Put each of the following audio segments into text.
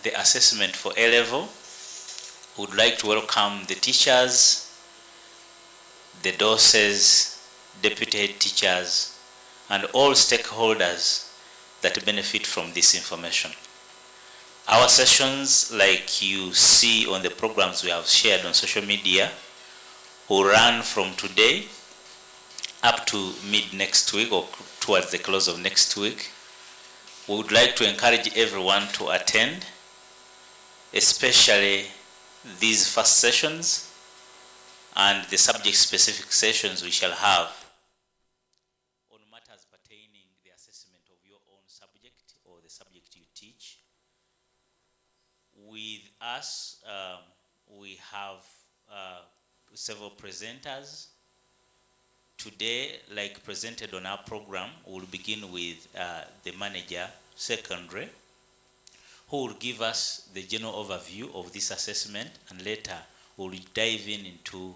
the assessment for A-level. We would like to welcome the teachers, the docents, deputy head teachers, and all stakeholders that benefit from this information. Our sessions, like you see on the programs we have shared on social media, will run from today up to mid next week or towards the close of next week. We would like to encourage everyone to attend, especially these first sessions and the subject-specific sessions we shall have on matters pertaining the assessment of your own subject or the subject you teach. With us, we have several presenters. Today, like presented on our program, we'll begin with the manager, secondary, who will give us the general overview of this assessment, and later we'll dive into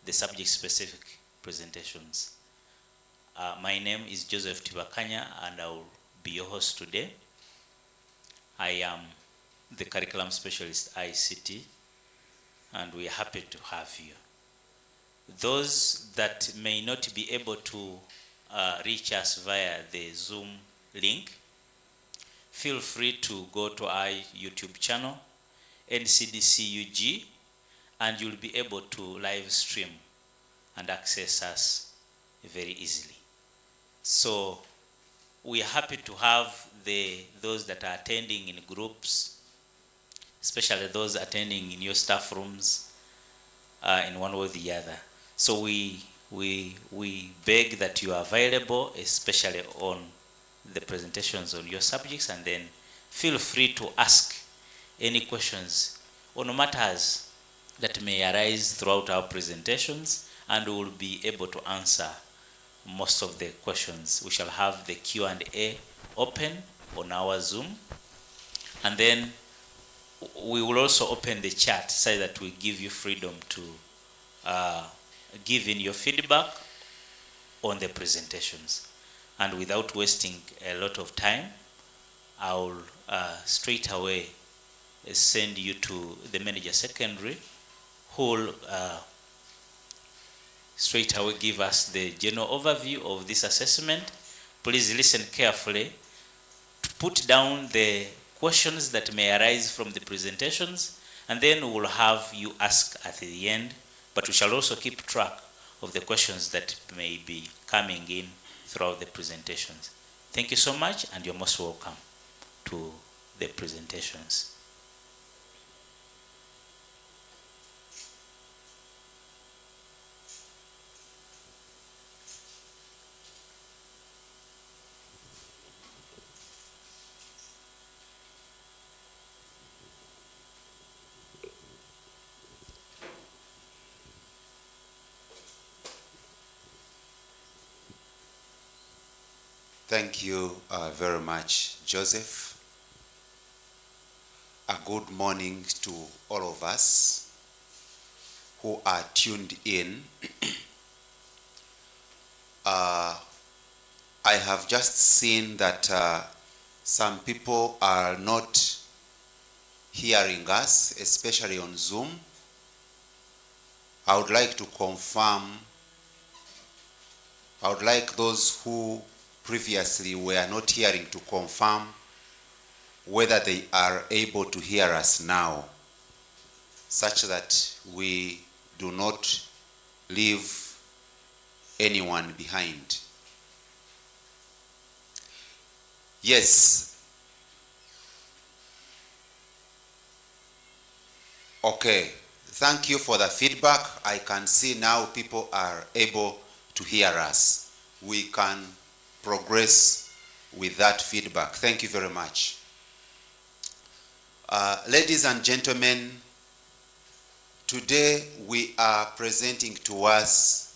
the subject-specific presentations. My name is Joseph Tibakanya, and I will be your host today. I am the curriculum specialist ICT, and we are happy to have you. Those that may not be able to reach us via the Zoom link, feel free to go to our YouTube channel, NCDCUG, and you'll be able to live stream and access us very easily. So we are happy to have those that are attending in groups, especially those attending in your staff rooms in one way or the other. So we beg that you are available, especially on the presentations on your subjects, and then feel free to ask any questions on matters that may arise throughout our presentations, and we will be able to answer most of the questions. We shall have the Q&A open on our Zoom, and then we will also open the chat so that we give you freedom to give in your feedback on the presentations. And without wasting a lot of time, I'll straight away send you to the manager secondary, who will straight away give us the general overview of this assessment. Please listen carefully to put down the questions that may arise from the presentations, and then we will have you ask at the end, but we shall also keep track of the questions that may be coming in throughout the presentations. Thank you so much, and you're most welcome to the presentations. Thank you very much, Joseph. A good morning to all of us who are tuned in. I have just seen that some people are not hearing us, especially on Zoom. I would like to confirm, I would like those who previously were not hearing to confirm whether they are able to hear us now, such that we do not leave anyone behind. Yes. Okay. Thank you for the feedback. I can see now people are able to hear us. We can progress with that feedback. Thank you very much. Ladies and gentlemen, today we are presenting to us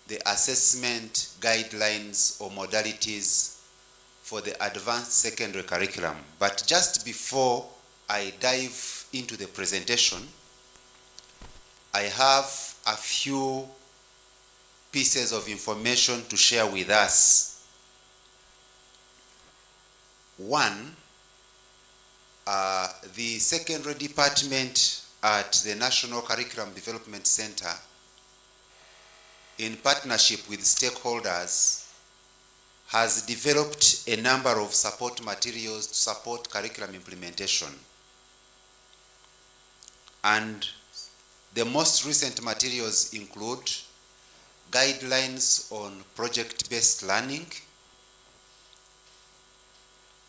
the assessment guidelines or modalities for the advanced secondary curriculum. But just before I dive into the presentation, I have a few pieces of information to share with us. One, The secondary department at the National Curriculum Development Center, in partnership with stakeholders, has developed a number of support materials to support curriculum implementation. And the most recent materials include guidelines on project-based learning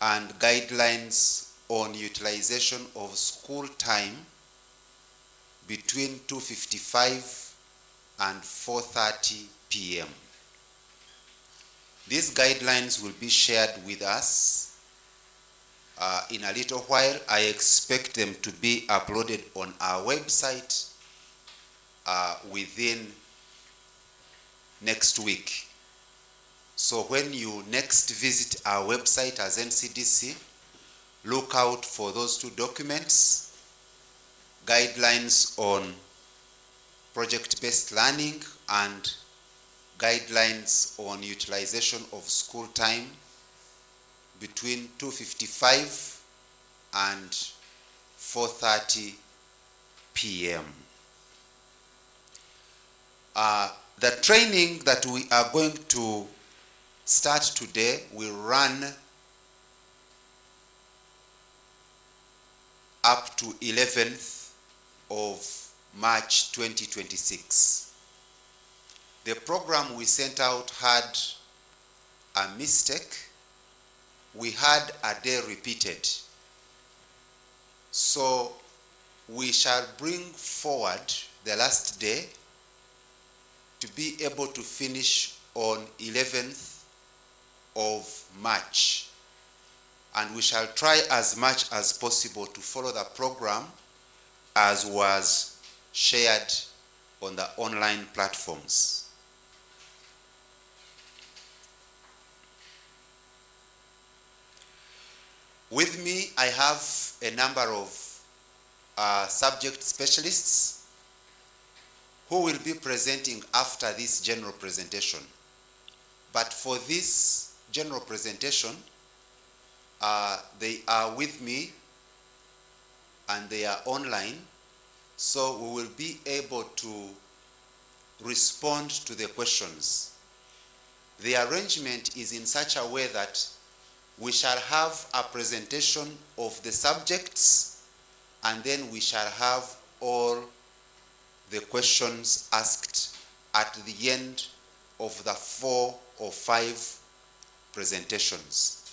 and guidelines on utilization of school time between 2:55 and 4:30 p.m. These guidelines will be shared with us in a little while. I expect them to be uploaded on our website within next week. So when you next visit our website as NCDC, look out for those two documents: guidelines on project-based learning and guidelines on utilization of school time between 2:55 and 4:30 p.m. The training that we are going to start today will run up to 11th of March 2026. The program we sent out had a mistake. We had a day repeated. So we shall bring forward the last day to be able to finish on 11th of March. And we shall try as much as possible to follow the program as was shared on the online platforms. With me, I have a number of subject specialists who will be presenting after this general presentation. But for this general presentation, they are with me and they are online, so we will be able to respond to the questions. The arrangement is in such a way that we shall have a presentation of the subjects, and then we shall have all the questions asked at the end of the 4 or 5 presentations.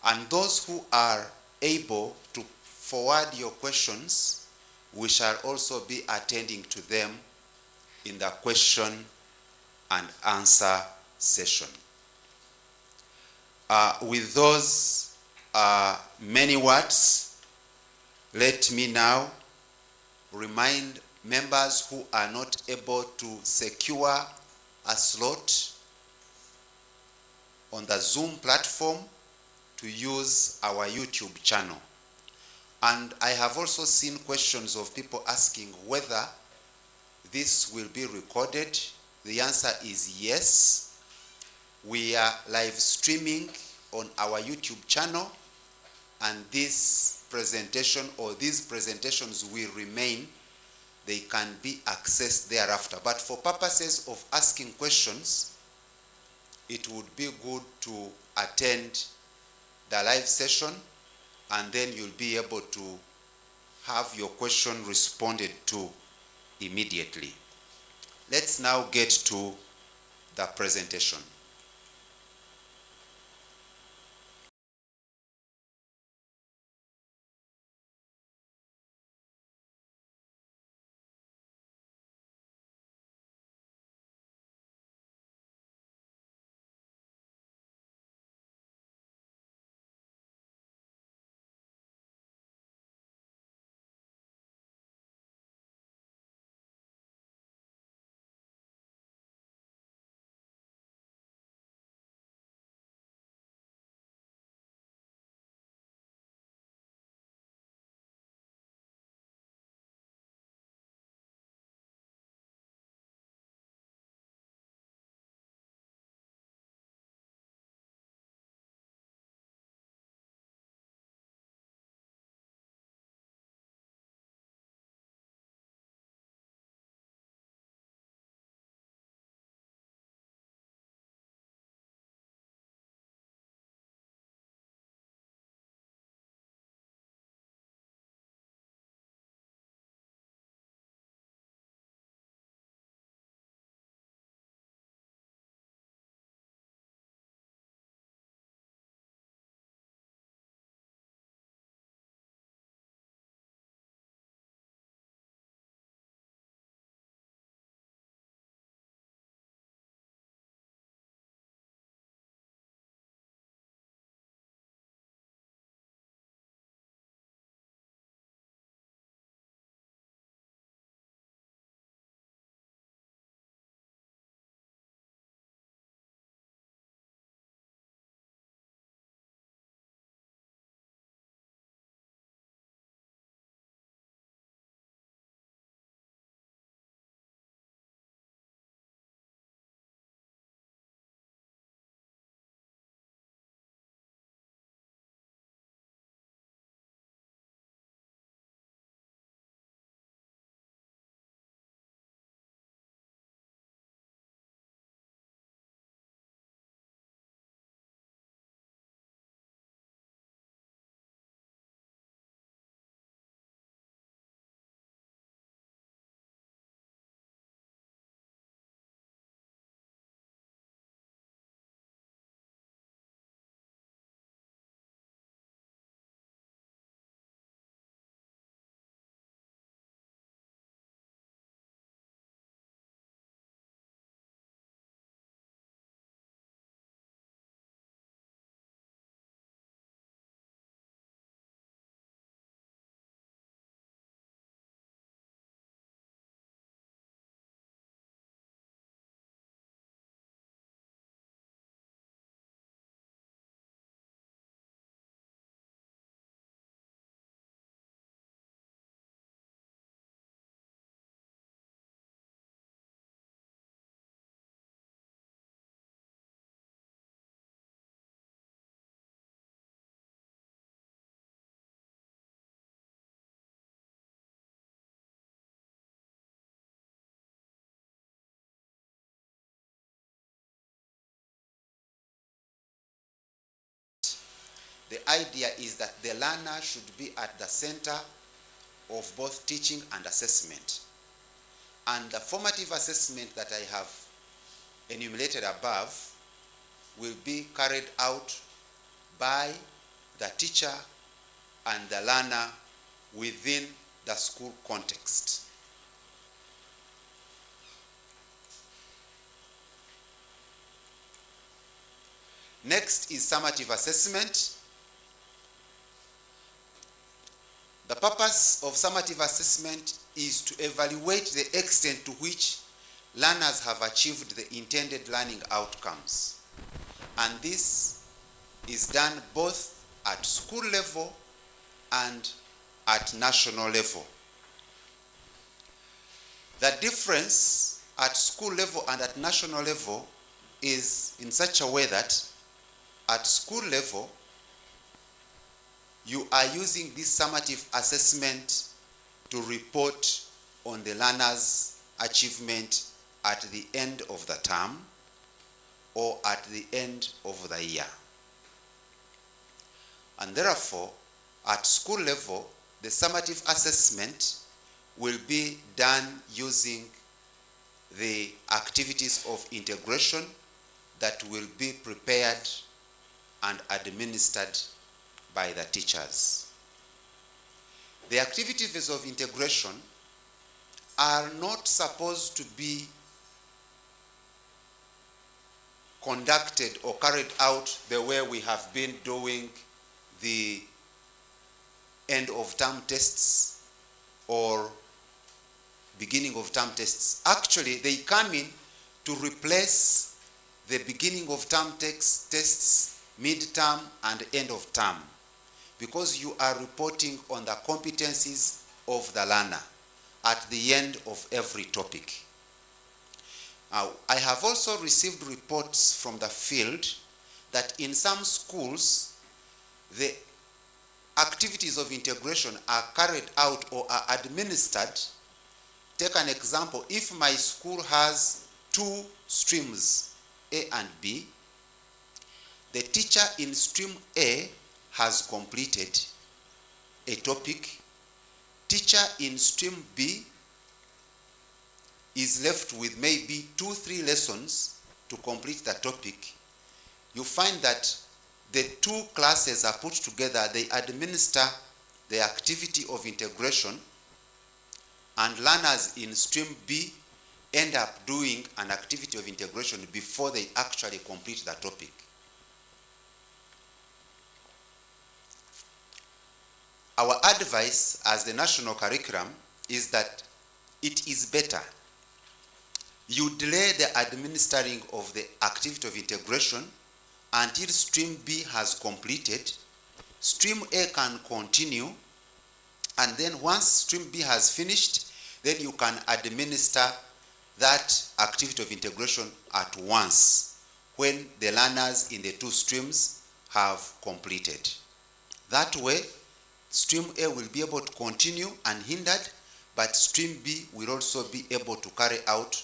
And those who are able to forward your questions, we shall also be attending to them in the question and answer session. With those many words, let me now remind members who are not able to secure a slot on the Zoom platform to use our YouTube channel. And I have also seen questions of people asking whether this will be recorded. The answer is yes. We are live streaming on our YouTube channel, and this presentation or these presentations will remain. They can be accessed thereafter. But for purposes of asking questions, it would be good to attend the live session, and then you'll be able to have your question responded to immediately. Let's now get to the presentation. The idea is that the learner should be at the center of both teaching and assessment. And the formative assessment that I have enumerated above will be carried out by the teacher and the learner within the school context. Next is summative assessment. The purpose of summative assessment is to evaluate the extent to which learners have achieved the intended learning outcomes. And this is done both at school level and at national level. The difference at school level and at national level is in such a way that at school level, you are using this summative assessment to report on the learner's achievement at the end of the term or at the end of the year. And therefore, at school level, the summative assessment will be done using the activities of integration that will be prepared and administered by the teachers. The activities of integration are not supposed to be conducted or carried out the way we have been doing the end of term tests or beginning of term tests. Actually, they come in to replace the beginning of term tests, mid-term and end of term, because you are reporting on the competencies of the learner at the end of every topic. Now, I have also received reports from the field that in some schools, the activities of integration are carried out or are administered. Take an example. If my school has 2 streams, A and B, the teacher in stream A has completed a topic. Teacher in stream B is left with maybe 2-3 lessons to complete the topic. You find that the 2 classes are put together, they administer the activity of integration, and learners in stream B end up doing an activity of integration before they actually complete the topic. Our advice as the national curriculum is that it is better you delay the administering of the activity of integration until stream B has completed. Stream A can continue, and then once stream B has finished, then you can administer that activity of integration at once when the learners in the 2 streams have completed. That way, stream A will be able to continue unhindered, but stream B will also be able to carry out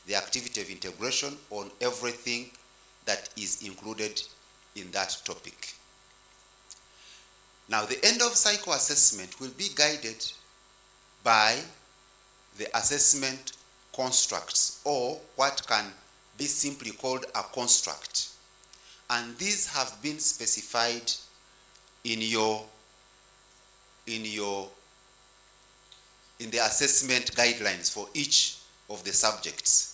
the activity of integration on everything that is included in that topic. Now, the end of cycle assessment will be guided by the assessment constructs, or what can be simply called a construct. And these have been specified in the assessment guidelines for each of the subjects.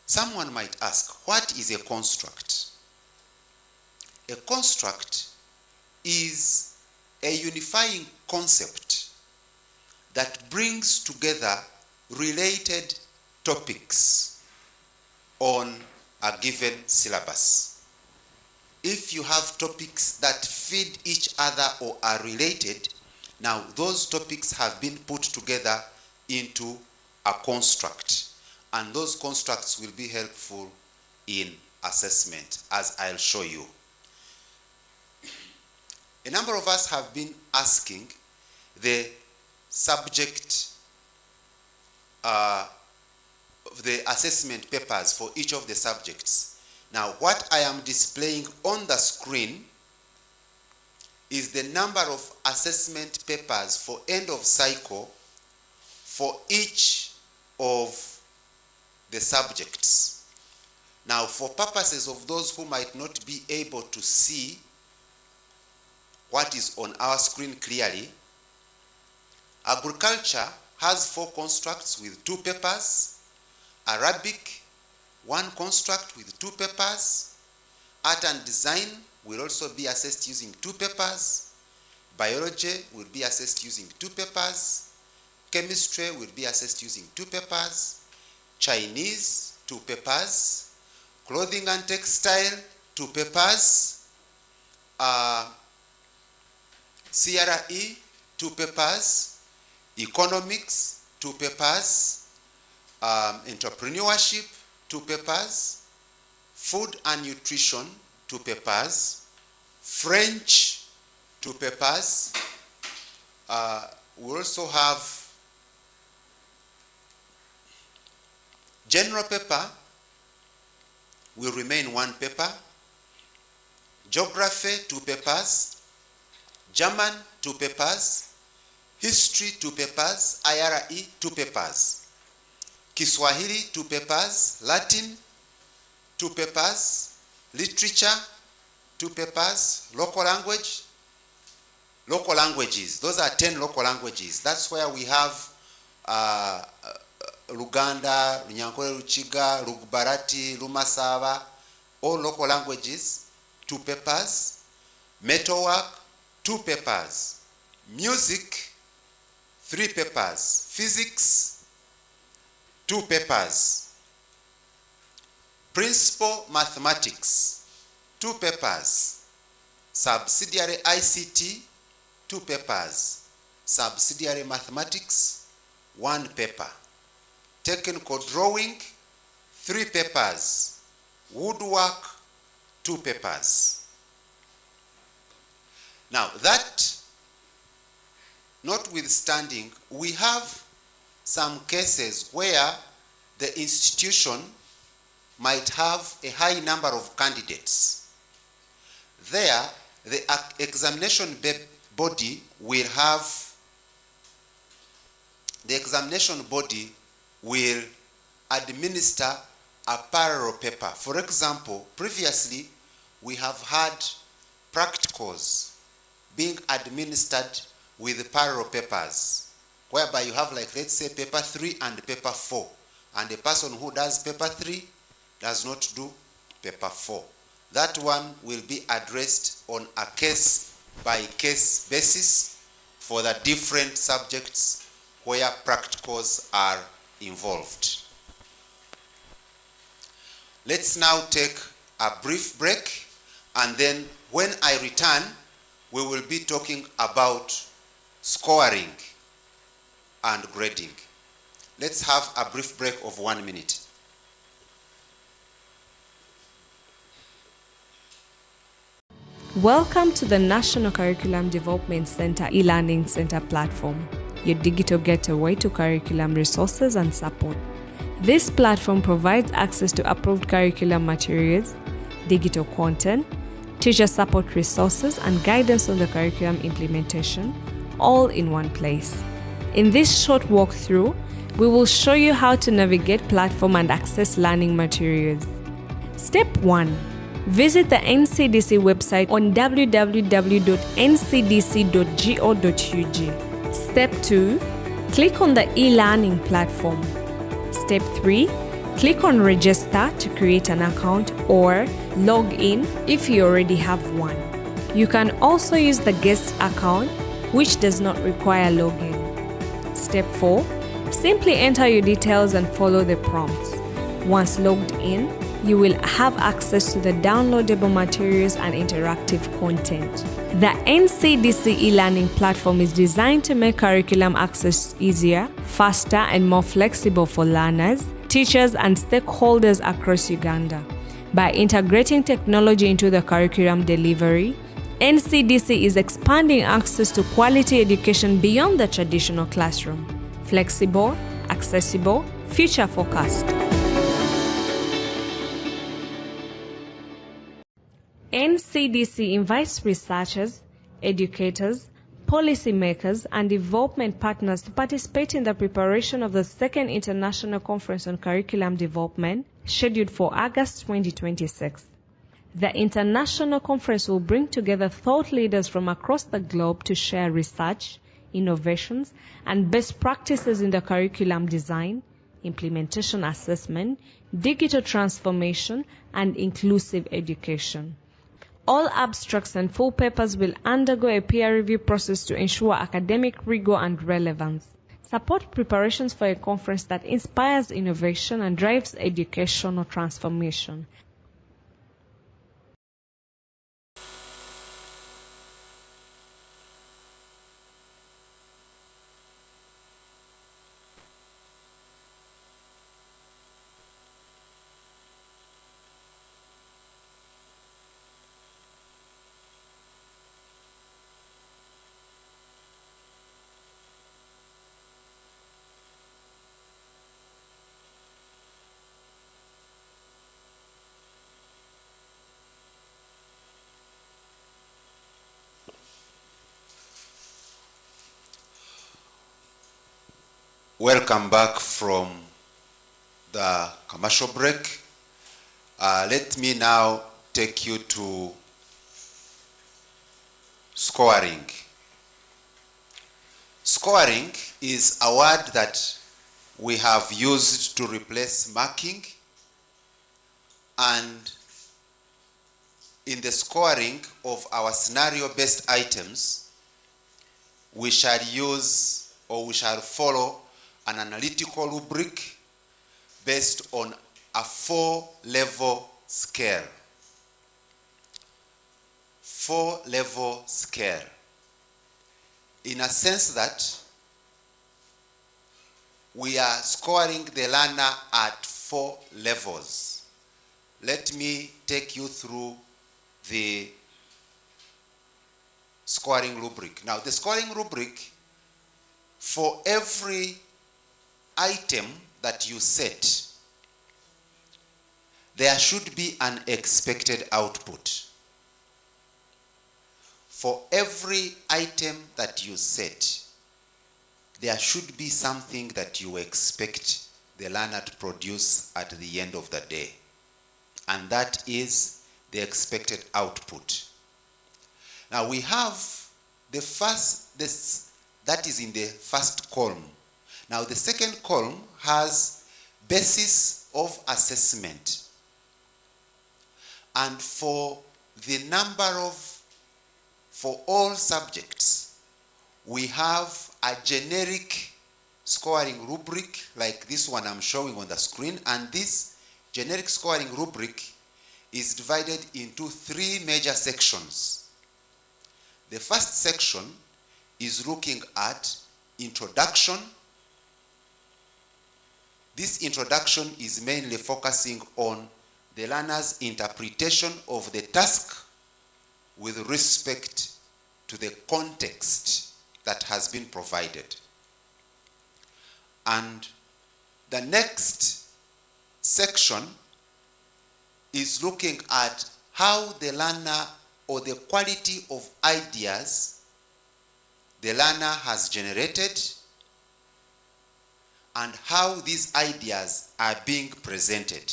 Someone might ask, what is a construct? A construct is a unifying concept that brings together related topics on a given syllabus. If you have topics that feed each other or are related, now those topics have been put together into a construct, and those constructs will be helpful in assessment, as I'll show you. A number of us have been asking the subject, the assessment papers for each of the subjects. Now, what I am displaying on the screen is the number of assessment papers for end of cycle for each of the subjects. Now, for purposes of those who might not be able to see what is on our screen clearly, agriculture has 4 constructs with 2 papers, Arabic 1 construct with 2 papers, art and design will also be assessed using 2 papers, biology will be assessed using 2 papers, chemistry will be assessed using 2 papers, Chinese 2 papers, clothing and textile 2 papers, CRE 2 papers, economics 2 papers, entrepreneurship 2 papers, food and nutrition 2 papers, French 2 papers. We also have general paper will remain 1 paper, geography 2 papers, German 2 papers, history 2 papers, IRE 2 papers, Kiswahili 2 papers, Latin 2 papers, literature 2 papers, local languages, those are 10 local languages. That's where we have Luganda, Runyankore, Ruchiga, Lugbarati, Lumasaba, all local languages, 2 papers, metalwork 2 papers, music 3 papers, physics 2 papers, principal mathematics 2 papers, subsidiary ICT 2 papers, subsidiary mathematics 1 paper, technical drawing 3 papers, woodwork 2 papers. Now that notwithstanding, we have some cases where the institution might have a high number of candidates. There, the examination body will administer a parallel paper. For example, previously we have had practicals being administered with parallel papers, whereby you have, like, let's say paper 3 and paper 4, and the person who does paper 3 does not do paper 4. That one will be addressed on a case-by-case basis for the different subjects where practicals are involved. Let's now take a brief break, and then when I return, we will be talking about scoring and grading. Let's have a brief break of 1 minute. Welcome to the National Curriculum Development Center e-learning center platform, your digital gateway to curriculum resources and support. This platform provides access to approved curriculum materials, digital content, teacher support resources, and guidance on the curriculum implementation, all in one place. In this short walkthrough, we will show you how to navigate platform and access learning materials. Step 1. Visit the NCDC website on www.ncdc.go.ug. Step 2. Click on the e-learning platform. Step 3. Click on Register to create an account or log in if you already have one. You can also use the guest account, which does not require login. Step 4. Simply enter your details and follow the prompts. Once logged in, you will have access to the downloadable materials and interactive content. The NCDC e-learning platform is designed to make curriculum access easier, faster, and more flexible for learners, teachers, and stakeholders across Uganda. By integrating technology into the curriculum delivery, NCDC is expanding access to quality education beyond the traditional classroom. Flexible, accessible, future-focused. NCDC invites researchers, educators, policymakers, and development partners to participate in the preparation of the second International Conference on Curriculum Development, scheduled for August 2026. The international conference will bring together thought leaders from across the globe to share research, innovations, and best practices in the curriculum design, implementation assessment, digital transformation, and inclusive education. All abstracts and full papers will undergo a peer review process to ensure academic rigor and relevance. Support preparations for a conference that inspires innovation and drives educational transformation. Welcome back from the commercial break. Let me now take you to scoring. Scoring is a word that we have used to replace marking, and in the scoring of our scenario-based items, we shall use or we shall follow an analytical rubric based on a 4-level scale. 4-level scale. In a sense that we are scoring the learner at 4 levels. Let me take you through the scoring rubric. Now, the scoring rubric, for every item that you set, there should be an expected output. For every item that you set, there should be something that you expect the learner to produce at the end of the day. And that is the expected output. Now we have the first, that is in the first column. Now the second column has basis of assessment. And for all subjects, we have a generic scoring rubric like this one I'm showing on the screen, and this generic scoring rubric is divided into 3 major sections. The first section is looking at introduction. This introduction is mainly focusing on the learner's interpretation of the task with respect to the context that has been provided. And the next section is looking at how the learner or the quality of ideas the learner has generated and how these ideas are being presented.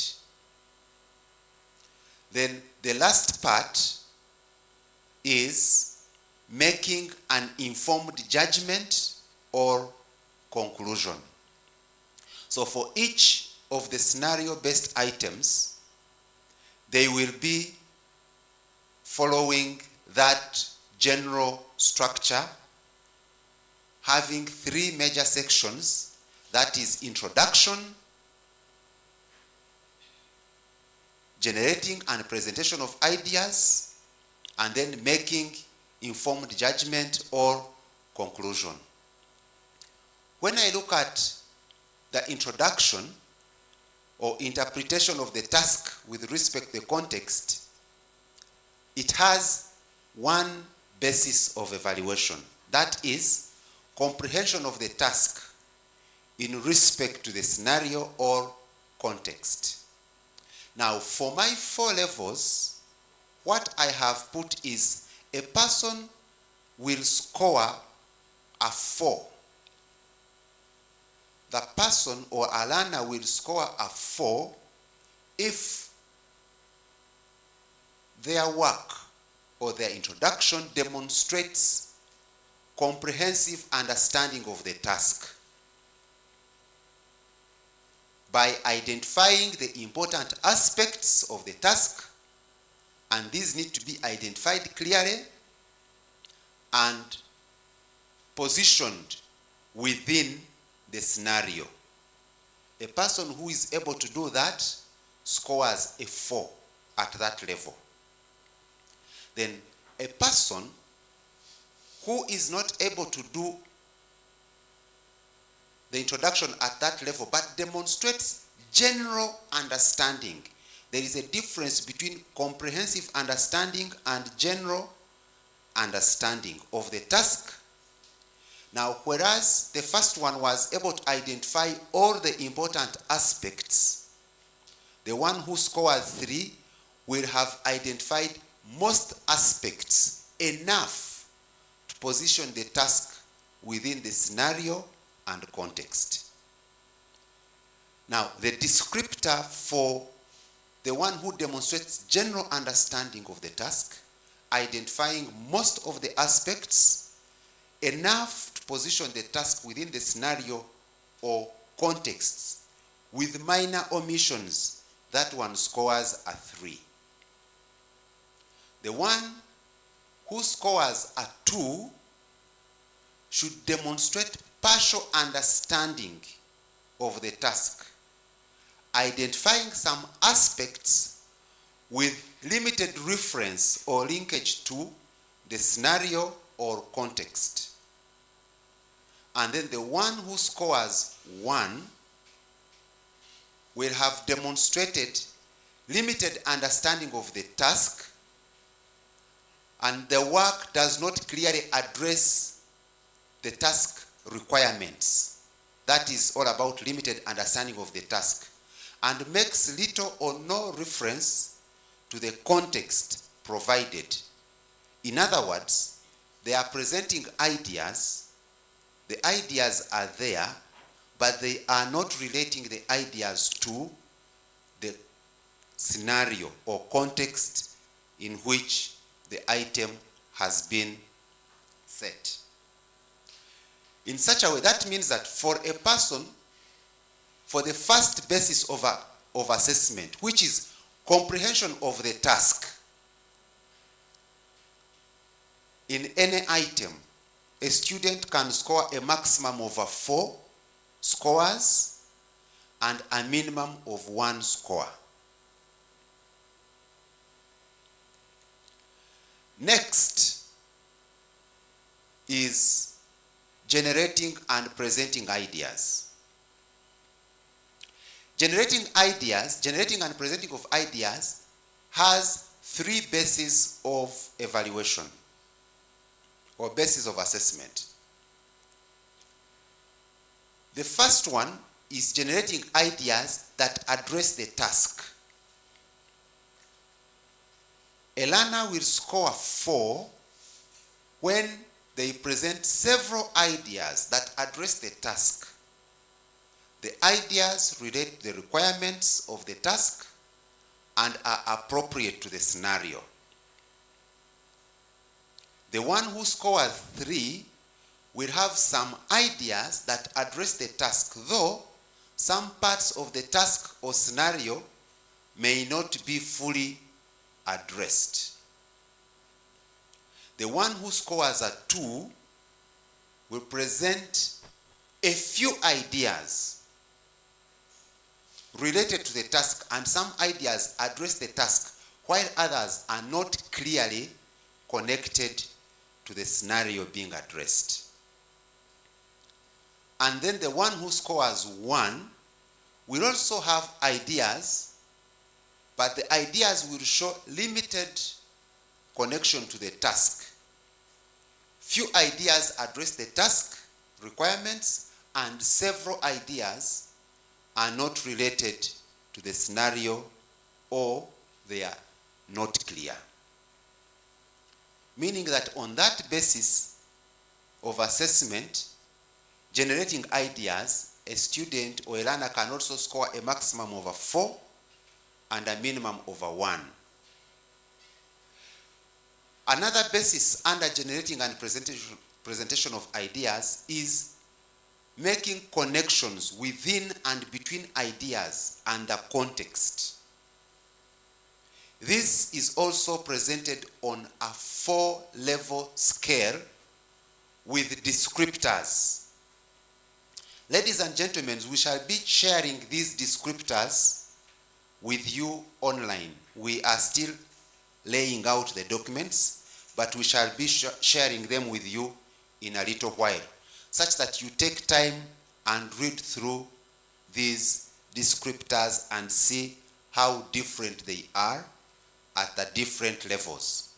Then the last part is making an informed judgment or conclusion. So for each of the scenario-based items, they will be following that general structure, having 3 major sections, that is introduction, generating and presentation of ideas, and then making informed judgment or conclusion. When I look at the introduction or interpretation of the task with respect to the context, it has one basis of evaluation. That is comprehension of the task in respect to the scenario or context. Now, for my 4 levels, what I have put is a person will score a 4. The person or a learner will score a 4 if their work or their introduction demonstrates comprehensive understanding of the task by identifying the important aspects of the task, and these need to be identified clearly and positioned within the scenario. A person who is able to do that scores a 4 at that level. Then a person who is not able to do the introduction at that level but demonstrates general understanding. There is a difference between comprehensive understanding and general understanding of the task. Now, whereas the first one was able to identify all the important aspects, the one who scored 3 will have identified most aspects enough to position the task within the scenario and context. Now, the descriptor for the one who demonstrates general understanding of the task, identifying most of the aspects enough to position the task within the scenario or context with minor omissions, that one scores a 3. The one who scores a 2 should demonstrate partial understanding of the task, identifying some aspects with limited reference or linkage to the scenario or context. And then the one who scores 1 will have demonstrated limited understanding of the task, and the work does not clearly address the task requirements. That is all about limited understanding of the task, and makes little or no reference to the context provided. In other words, they are presenting ideas. The ideas are there, but they are not relating the ideas to the scenario or context in which the item has been set. In such a way, that means that for a person, for the first basis of assessment, which is comprehension of the task, in any item, a student can score a maximum of 4 scores and a minimum of 1 score. Next is generating and presenting ideas. Generating and presenting of ideas has 3 bases of evaluation or basis of assessment. The first one is generating ideas that address the task. A learner will score 4 when they present several ideas that address the task. The ideas relate to the requirements of the task and are appropriate to the scenario. The one who scores 3 will have some ideas that address the task, though some parts of the task or scenario may not be fully addressed. The one who scores a 2 will present a few ideas related to the task, and some ideas address the task, while others are not clearly connected to the scenario being addressed. And then the one who scores 1 will also have ideas, but the ideas will show limited connection to the task. Few ideas address the task requirements, and several ideas are not related to the scenario, or they are not clear. Meaning that on that basis, of assessment, generating ideas, a student or a learner can also score a maximum of 4 and a minimum of 1. Another basis under generating and presentation of ideas is making connections within and between ideas and the context. This is also presented on a 4-level scale with descriptors. Ladies and gentlemen, we shall be sharing these descriptors with you online. We are still laying out the documents, but we shall be sharing them with you in a little while, such that you take time and read through these descriptors and see how different they are at the different levels.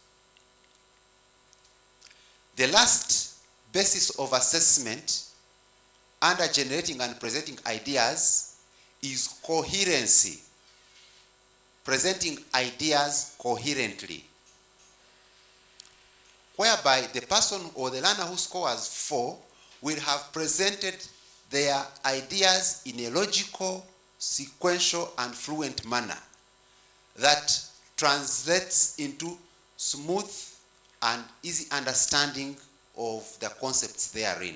The last basis of assessment under generating and presenting ideas is coherency, presenting ideas coherently, whereby the person or the learner who scores 4 will have presented their ideas in a logical, sequential, and fluent manner that translates into smooth and easy understanding of the concepts therein.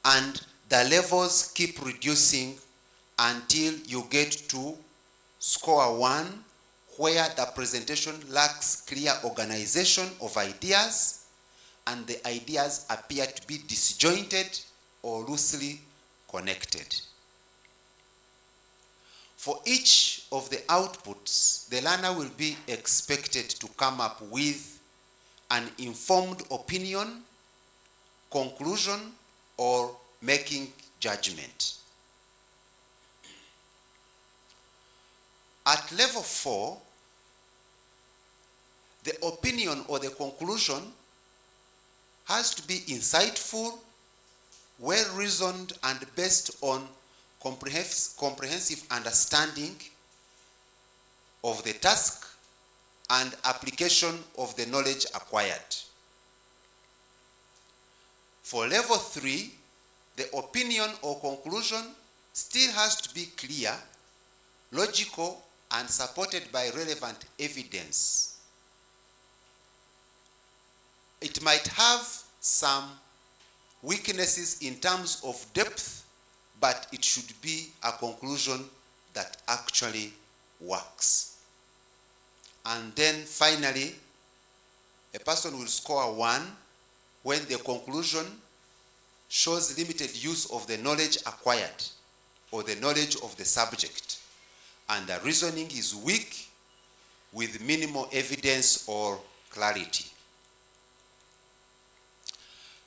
And the levels keep reducing until you get to score 1, where the presentation lacks clear organization of ideas and the ideas appear to be disjointed or loosely connected. For each of the outputs, the learner will be expected to come up with an informed opinion, conclusion, or making judgment. At level 4, the opinion or the conclusion has to be insightful, well-reasoned, and based on comprehensive understanding of the task and application of the knowledge acquired. For level 3, the opinion or conclusion still has to be clear, logical, and supported by relevant evidence. It might have some weaknesses in terms of depth, but it should be a conclusion that actually works. And then finally, a person will score 1 when the conclusion shows limited use of the knowledge acquired or the knowledge of the subject, and the reasoning is weak with minimal evidence or clarity.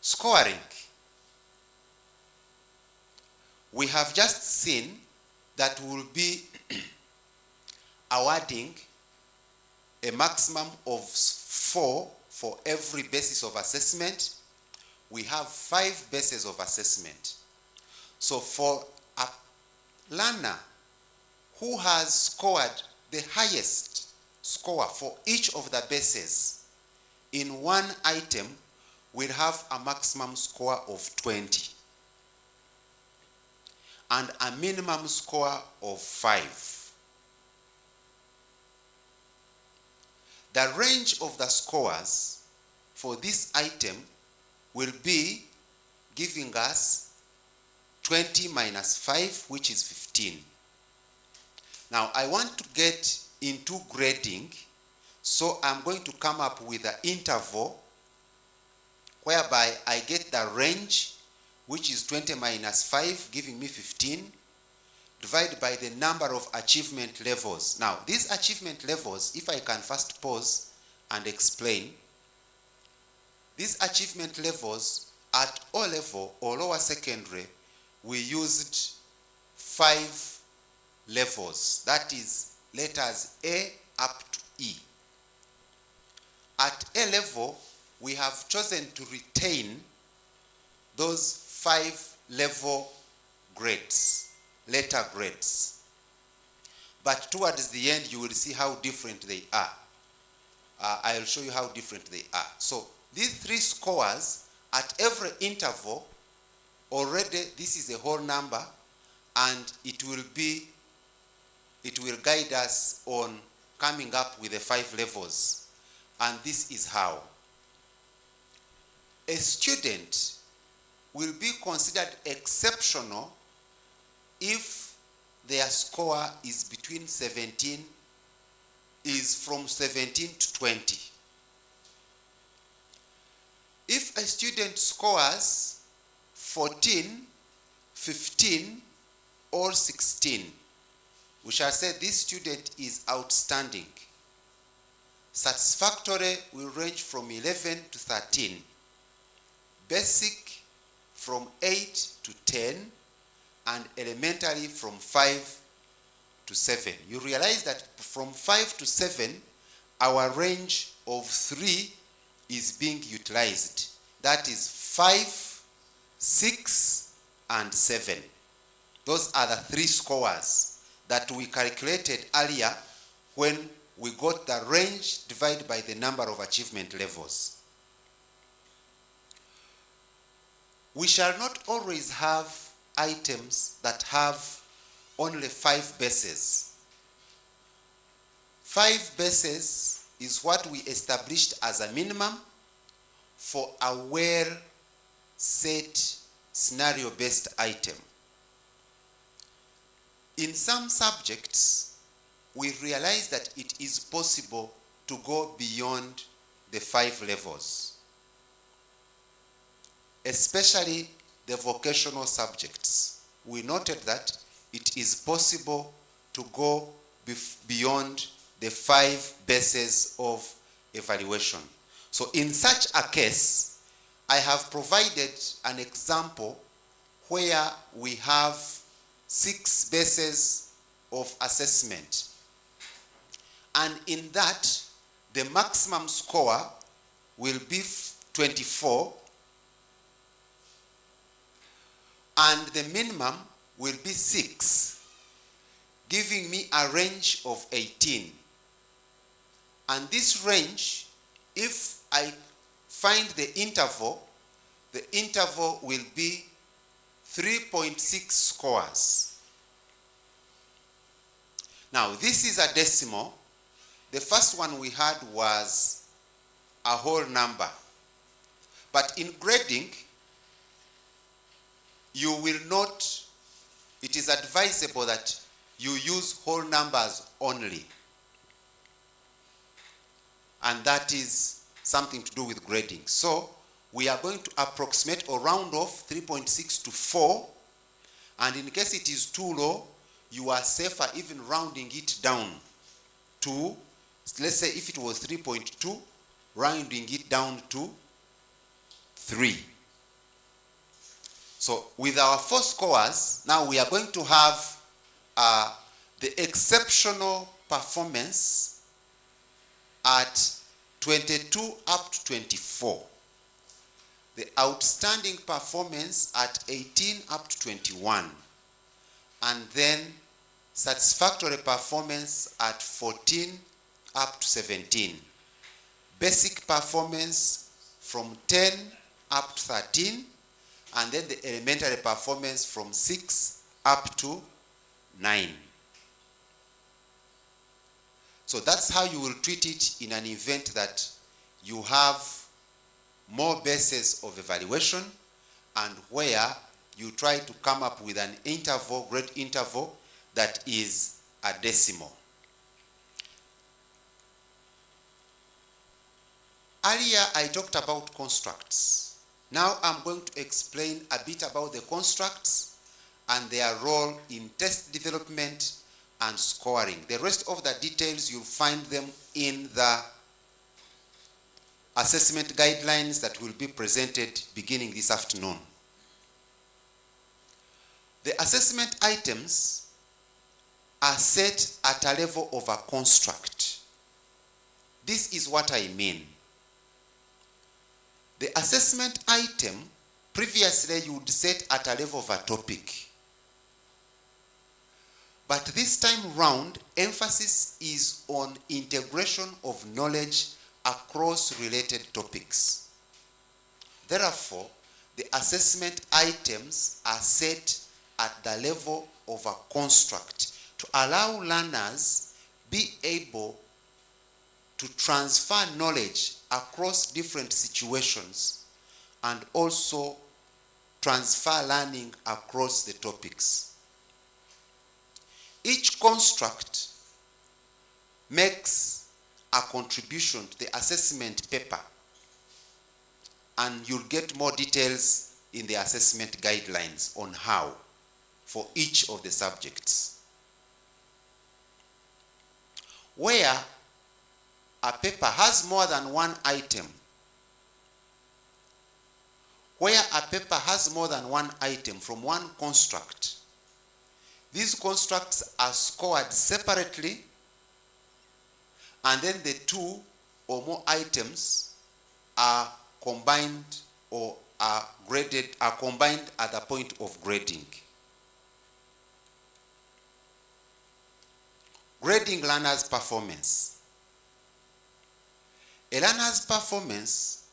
Scoring. We have just seen that we will be awarding a maximum of 4 for every basis of assessment. We have 5 bases of assessment. So for a learner who has scored the highest score for each of the bases in one item, will have a maximum score of 20 and a minimum score of 5. The range of the scores for this item will be giving us 20 minus 5, which is 15. Now I want to get into grading, so I'm going to come up with an interval whereby I get the range, which is 20 minus 5, giving me 15, divided by the number of achievement levels. Now, these achievement levels, if I can first pause and explain, these achievement levels at O level or lower secondary, we used 5 levels. That is letters A up to E. At A level, we have chosen to retain those 5 level grades, letter grades. But towards the end, you will see how different they are. I'll show you how different they are. So these 3 scores at every interval, already this is a whole number, and it will guide us on coming up with the 5 levels. And this is how. A student will be considered exceptional if their score is from 17 to 20. If a student scores 14, 15, or 16, we shall say this student is outstanding. Satisfactory will range from 11 to 13. Basic from 8 to 10, and elementary from 5 to 7. You realize that from 5 to 7, our range of 3 is being utilized. That is 5, 6, and 7. Those are the 3 scores that we calculated earlier when we got the range divided by the number of achievement levels. We shall not always have items that have only 5 bases. 5 bases is what we established as a minimum for a well-set scenario-based item. In some subjects, we realize that it is possible to go beyond the 5 levels, especially the vocational subjects. We noted that it is possible to go beyond the 5 bases of evaluation. So in such a case, I have provided an example where we have 6 bases of assessment. And in that, the maximum score will be 24, and the minimum will be 6, giving me a range of 18. And this range, if I find the interval will be 3.6 scores. Now, this is a decimal. The first one we had was a whole number. But in grading, you will not, it is advisable that you use whole numbers only. And that is something to do with grading. So we are going to approximate or round off 3.6 to 4. And in case it is too low, you are safer even rounding it down to, let's say if it was 3.2, rounding it down to 3. So with our 4 scores, now we are going to have the exceptional performance at 22 up to 24. The outstanding performance at 18 up to 21. And then satisfactory performance at 14 up to 17. Basic performance from 10 up to 13. And then the elementary performance from 6 up to 9. So that's how you will treat it in an event that you have more bases of evaluation and where you try to come up with an interval, grade interval, that is a decimal. Earlier I talked about constructs. Now I'm going to explain a bit about the constructs and their role in test development and scoring. The rest of the details, you'll find them in the assessment guidelines that will be presented beginning this afternoon. The assessment items are set at a level of a construct. This is what I mean. The assessment item, previously you would set at a level of a topic. But this time round, emphasis is on integration of knowledge across related topics. Therefore, the assessment items are set at the level of a construct to allow learners be able to transfer knowledge across different situations and also transfer learning across the topics. Each construct makes a contribution to the assessment paper, and you'll get more details in the assessment guidelines on how for each of the subjects. Where a paper has more than one item, from one construct, these constructs are scored separately, and then the two or more items are combined or are combined at the point of grading. Grading learners' performance. A learner's performance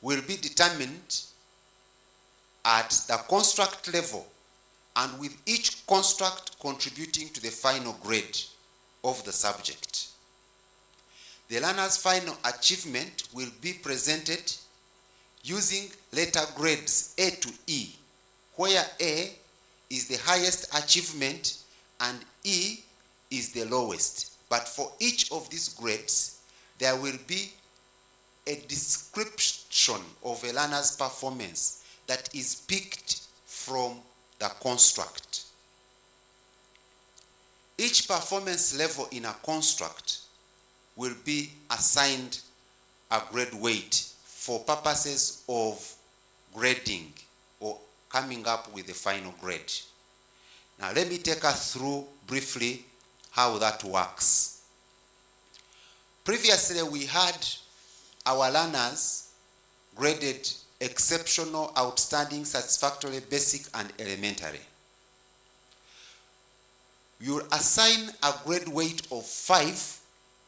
will be determined at the construct level, and with each construct contributing to the final grade of the subject. The learner's final achievement will be presented using letter grades A to E, where A is the highest achievement and E is the lowest. But for each of these grades, there will be a description of a learner's performance that is picked from the construct. Each performance level in a construct will be assigned a grade weight for purposes of grading or coming up with the final grade. Now let me take us through briefly how that works. Previously we had our learners graded exceptional, outstanding, satisfactory, basic, and elementary. You will assign a grade weight of 5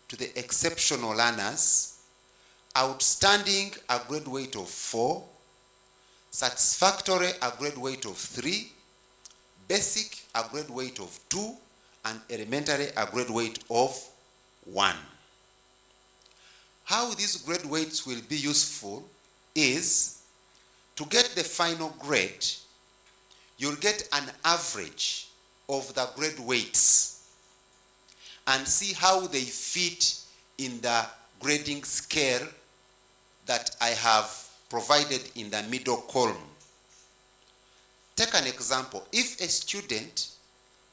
to the exceptional learners, outstanding a grade weight of 4, satisfactory a grade weight of 3, basic a grade weight of 2, and elementary a grade weight of 1. How these grade weights will be useful is to get the final grade, you'll get an average of the grade weights and see how they fit in the grading scale that I have provided in the middle column. Take an example. If a student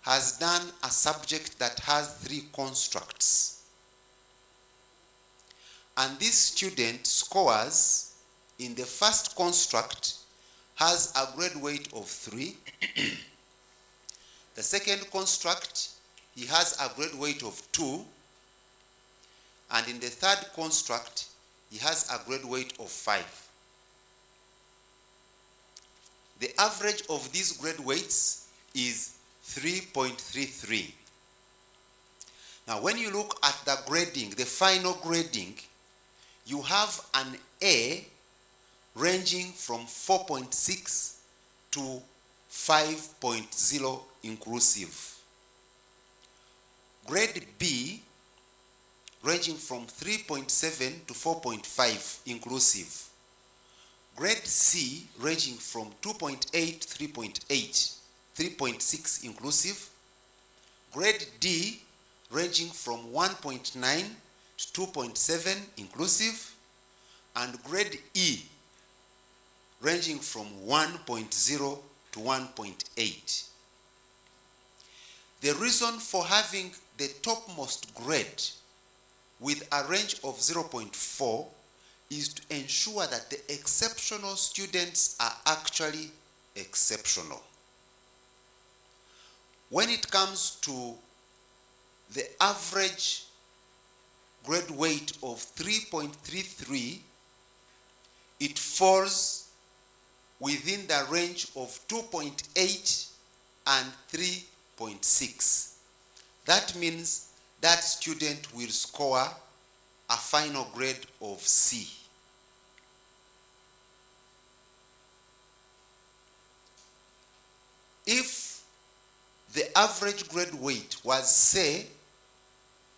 has done a subject that has 3 constructs, and this student scores in the first construct has a grade weight of 3, the second construct he has a grade weight of 2, and in the third construct he has a grade weight of 5. The average of these grade weights is 3.33. Now when you look at the grading, the final grading, you have an A ranging from 4.6 to 5.0 inclusive. Grade B ranging from 3.7 to 4.5 inclusive. Grade C ranging from 2.8 to 3.6 inclusive. Grade D ranging from 1.9 to 2.7 inclusive. And grade E ranging from 1.0 to 1.8. The reason for having the topmost grade with a range of 0.4 is to ensure that the exceptional students are actually exceptional. When it comes to the average grade weight of 3.33, it falls within the range of 2.8 and 3.6. That means that student will score a final grade of C. if the average grade weight was, say,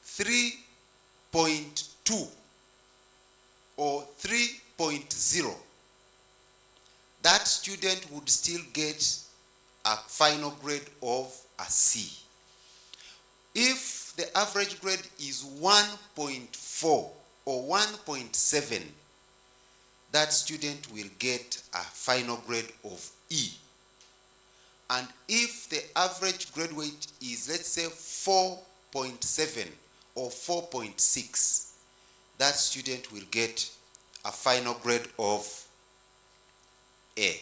3.2 or 3.0, that student would still get a final grade of a C. If the average grade is 1.4 or 1.7, that student will get a final grade of E. And if the average grade weight is, let's say, 4.7 or 4.6, that student will get a final grade of A.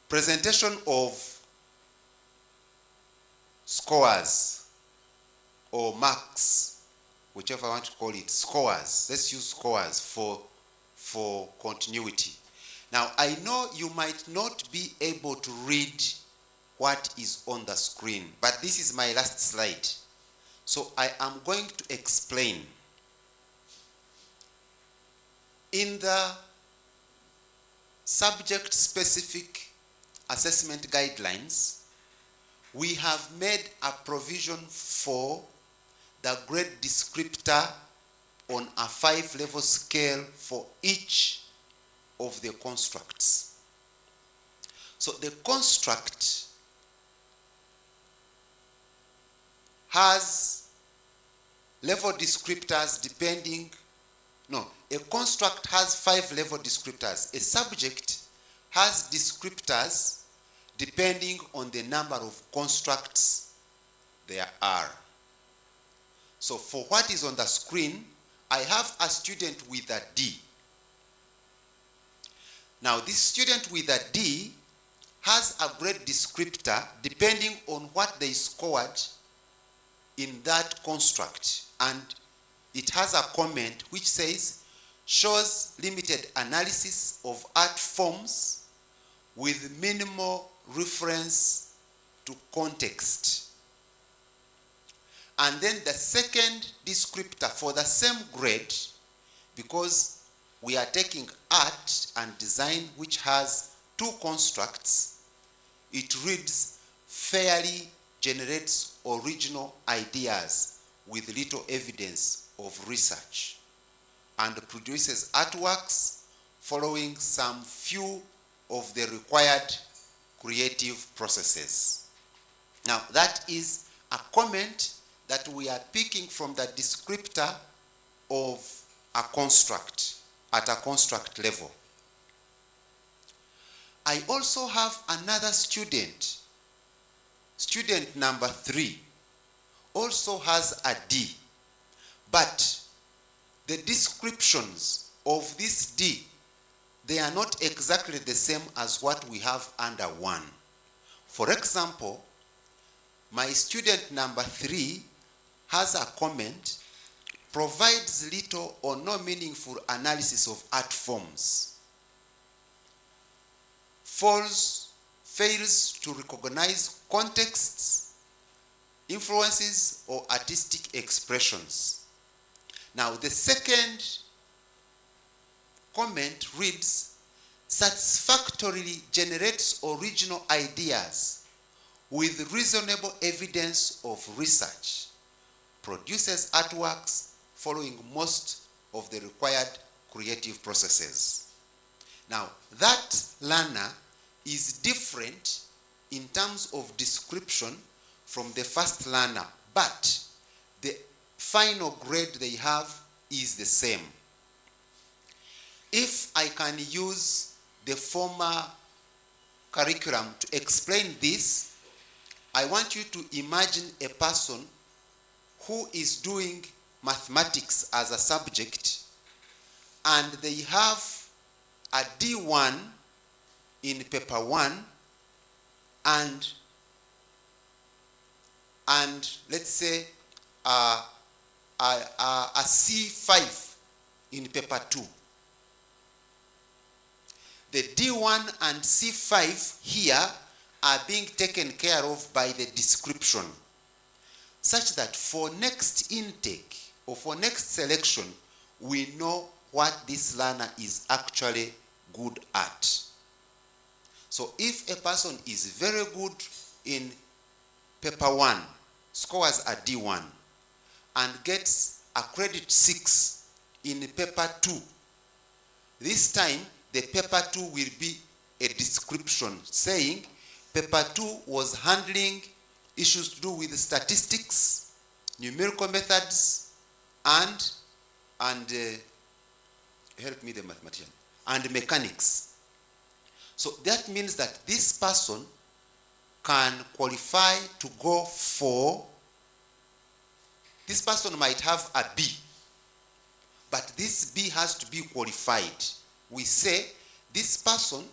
Presentation of scores or marks, whichever I want to call it, scores. Let's use scores for continuity. Now, I know you might not be able to read what is on the screen, but this is my last slide. So I am going to explain. In the subject-specific assessment guidelines, we have made a provision for the grade descriptor on a 5-level scale for each of the constructs. So the construct has level descriptors depending, a construct has 5 level descriptors. A subject has descriptors depending on the number of constructs there are. So for what is on the screen, I have a student with a D. Now this student with a D has a grade descriptor depending on what they scored in that construct, and it has a comment which says, shows limited analysis of art forms with minimal reference to context. And then the second descriptor for the same grade, because we are taking art and design which has 2 constructs, it reads, fairly generates original ideas with little evidence of research and produces artworks following some few of the required creative processes. Now that is a comment that we are picking from the descriptor of a construct at a construct level. I also have another student, student number 3, also has a D, but the descriptions of this D, they are not exactly the same as what we have under 1. For example, my student number 3 has a comment, provides little or no meaningful analysis of art forms, fails to recognize contexts, influences, or artistic expressions. Now the second comment reads, satisfactorily generates original ideas with reasonable evidence of research, produces artworks following most of the required creative processes. Now that learner is different in terms of description from the first learner, but the final grade they have is the same. If I can use the former curriculum to explain this, I want you to imagine a person who is doing mathematics as a subject, and they have a D1 in paper 1 and let's say a C5 in paper 2. The D1 and C5 here are being taken care of by the description, such that for next intake or for next selection, we know what this learner is actually good at. So if a person is very good in paper 1, scores a D1, and gets a credit 6 in paper 2, this time the paper 2 will be a description saying paper 2 was handling issues to do with statistics, numerical methods, and help me the mathematician, and mechanics. So that means that this person can qualify to go for, this person might have a B, but this B has to be qualified. We say this person,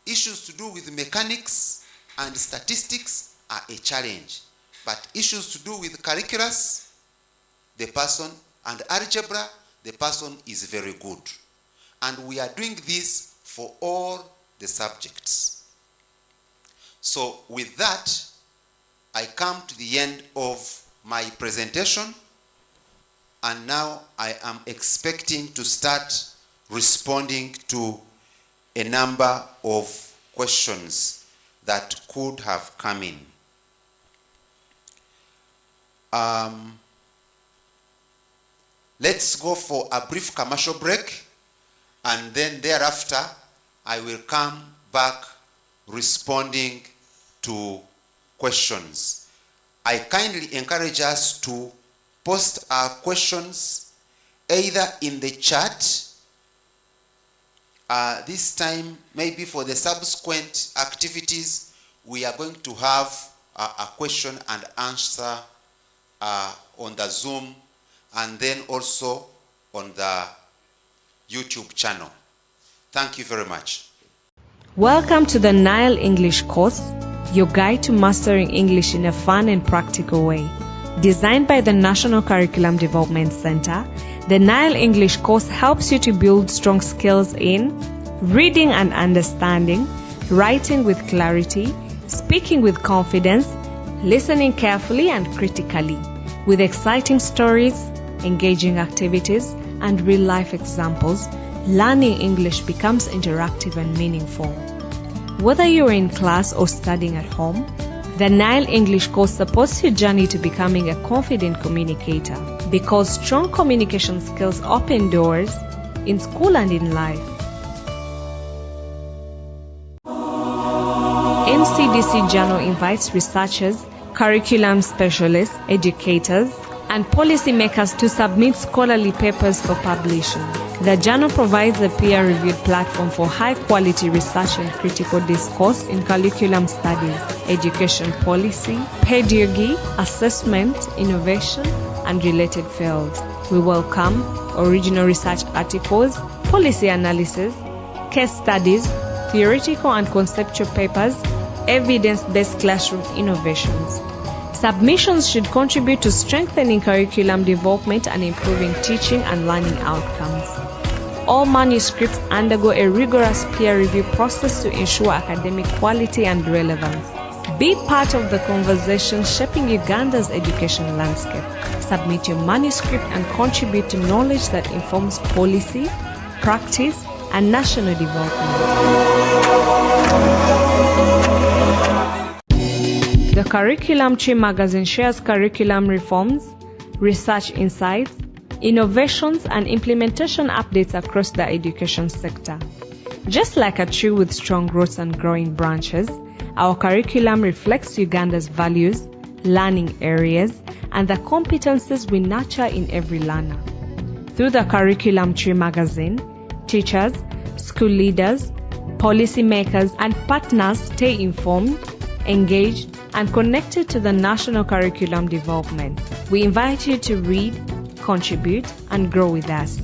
issues to do with mechanics and statistics are a challenge, but issues to do with calculus, the person, and algebra, the person is very good. And we are doing this for all the subjects. So with that, I come to the end of my presentation, and now I am expecting to start responding to a number of questions that could have come in. Let's go for a brief commercial break, and then thereafter I will come back responding to questions. I kindly encourage us to post our questions either in the chat, this time maybe for the subsequent activities we are going to have a question and answer on the Zoom, and then also on the YouTube channel. Thank you very much. Welcome to the Nile English course, your guide to mastering English in a fun and practical way. Designed by the National Curriculum Development Center, the Nile English course helps you to build strong skills in reading and understanding, writing with clarity, speaking with confidence, listening carefully and critically. With exciting stories, engaging activities, and real-life examples, learning English becomes interactive and meaningful. Whether you're in class or studying at home, the Nile English course supports your journey to becoming a confident communicator, because strong communication skills open doors in school and in life. NCDC Journal invites researchers, curriculum specialists, educators, and policymakers to submit scholarly papers for publishing. The journal provides a peer-reviewed platform for high-quality research and critical discourse in curriculum studies, education policy, pedagogy, assessment, innovation, and related fields. We welcome original research articles, policy analysis, case studies, theoretical and conceptual papers, evidence-based classroom innovations. Submissions should contribute to strengthening curriculum development and improving teaching and learning outcomes. All manuscripts undergo a rigorous peer review process to ensure academic quality and relevance. Be part of the conversation shaping Uganda's education landscape. Submit your manuscript and contribute to knowledge that informs policy, practice, and national development. The Curriculum Tree magazine shares curriculum reforms, research insights, innovations, and implementation updates across the education sector. Just like a tree with strong roots and growing branches, our curriculum reflects Uganda's values, learning areas, and the competencies we nurture in every learner. Through the Curriculum Tree magazine, teachers, school leaders, policymakers, and partners stay informed, engaged, and connected to the national curriculum development. We invite you to read, contribute, and grow with us.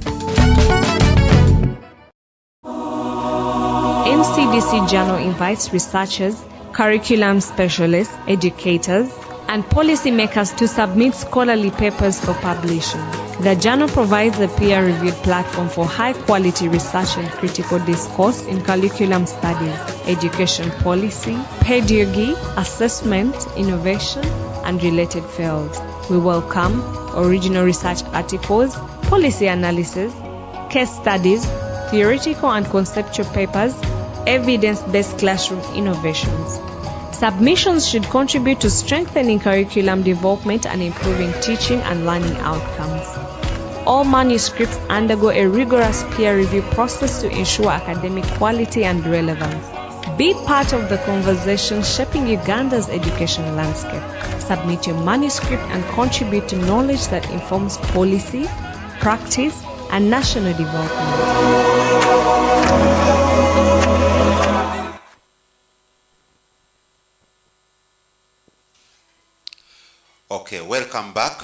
NCDC Journal invites researchers, curriculum specialists, educators, and policymakers to submit scholarly papers for publishing. The journal provides a peer-reviewed platform for high-quality research and critical discourse in curriculum studies, education policy, pedagogy, assessment, innovation, and related fields. We welcome original research articles, policy analysis, case studies, theoretical and conceptual papers, evidence-based classroom innovations. Submissions should contribute to strengthening curriculum development and improving teaching and learning outcomes. All manuscripts undergo a rigorous peer review process to ensure academic quality and relevance. Be part of the conversation shaping Uganda's education landscape. Submit your manuscript and contribute to knowledge that informs policy, practice, and national development. Okay, welcome back.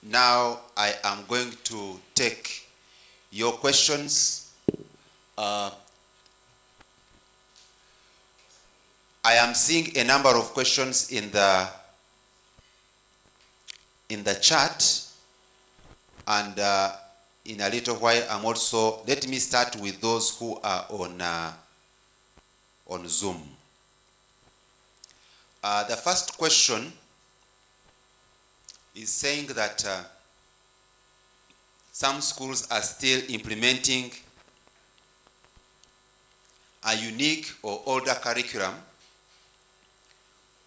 Now I am going to take your questions. I am seeing a number of questions in the chat, and in a little while I'm also, let me start with those who are on Zoom. The first question is saying that some schools are still implementing a unique or older curriculum,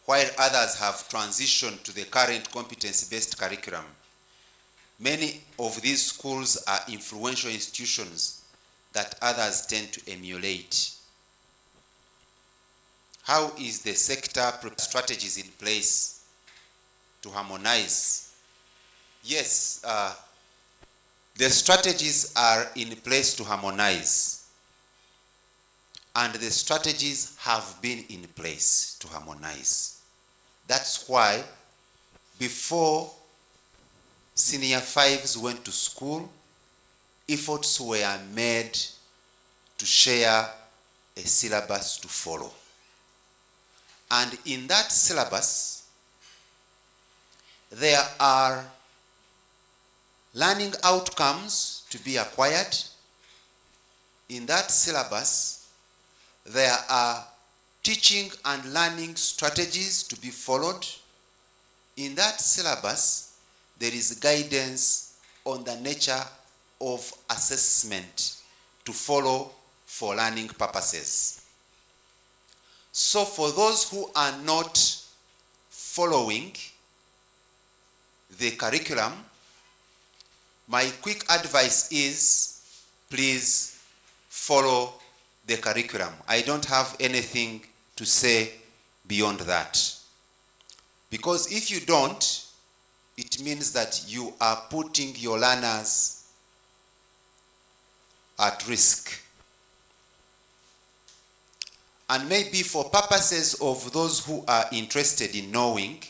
while others have transitioned to the current competency-based curriculum. Many of these schools are influential institutions that others tend to emulate. How is the sector strategies in place to harmonize? Yes, the strategies are in place to harmonize, and the strategies have been in place to harmonize. That's why before senior fives went to school, efforts were made to share a syllabus to follow. And in that syllabus, there are learning outcomes to be acquired. In that syllabus, there are teaching and learning strategies to be followed. In that syllabus, there is guidance on the nature of assessment to follow for learning purposes. So for those who are not following the curriculum, my quick advice is, please follow the curriculum. I don't have anything to say beyond that. Because if you don't, it means that you are putting your learners at risk. And maybe for purposes of those who are interested in knowing,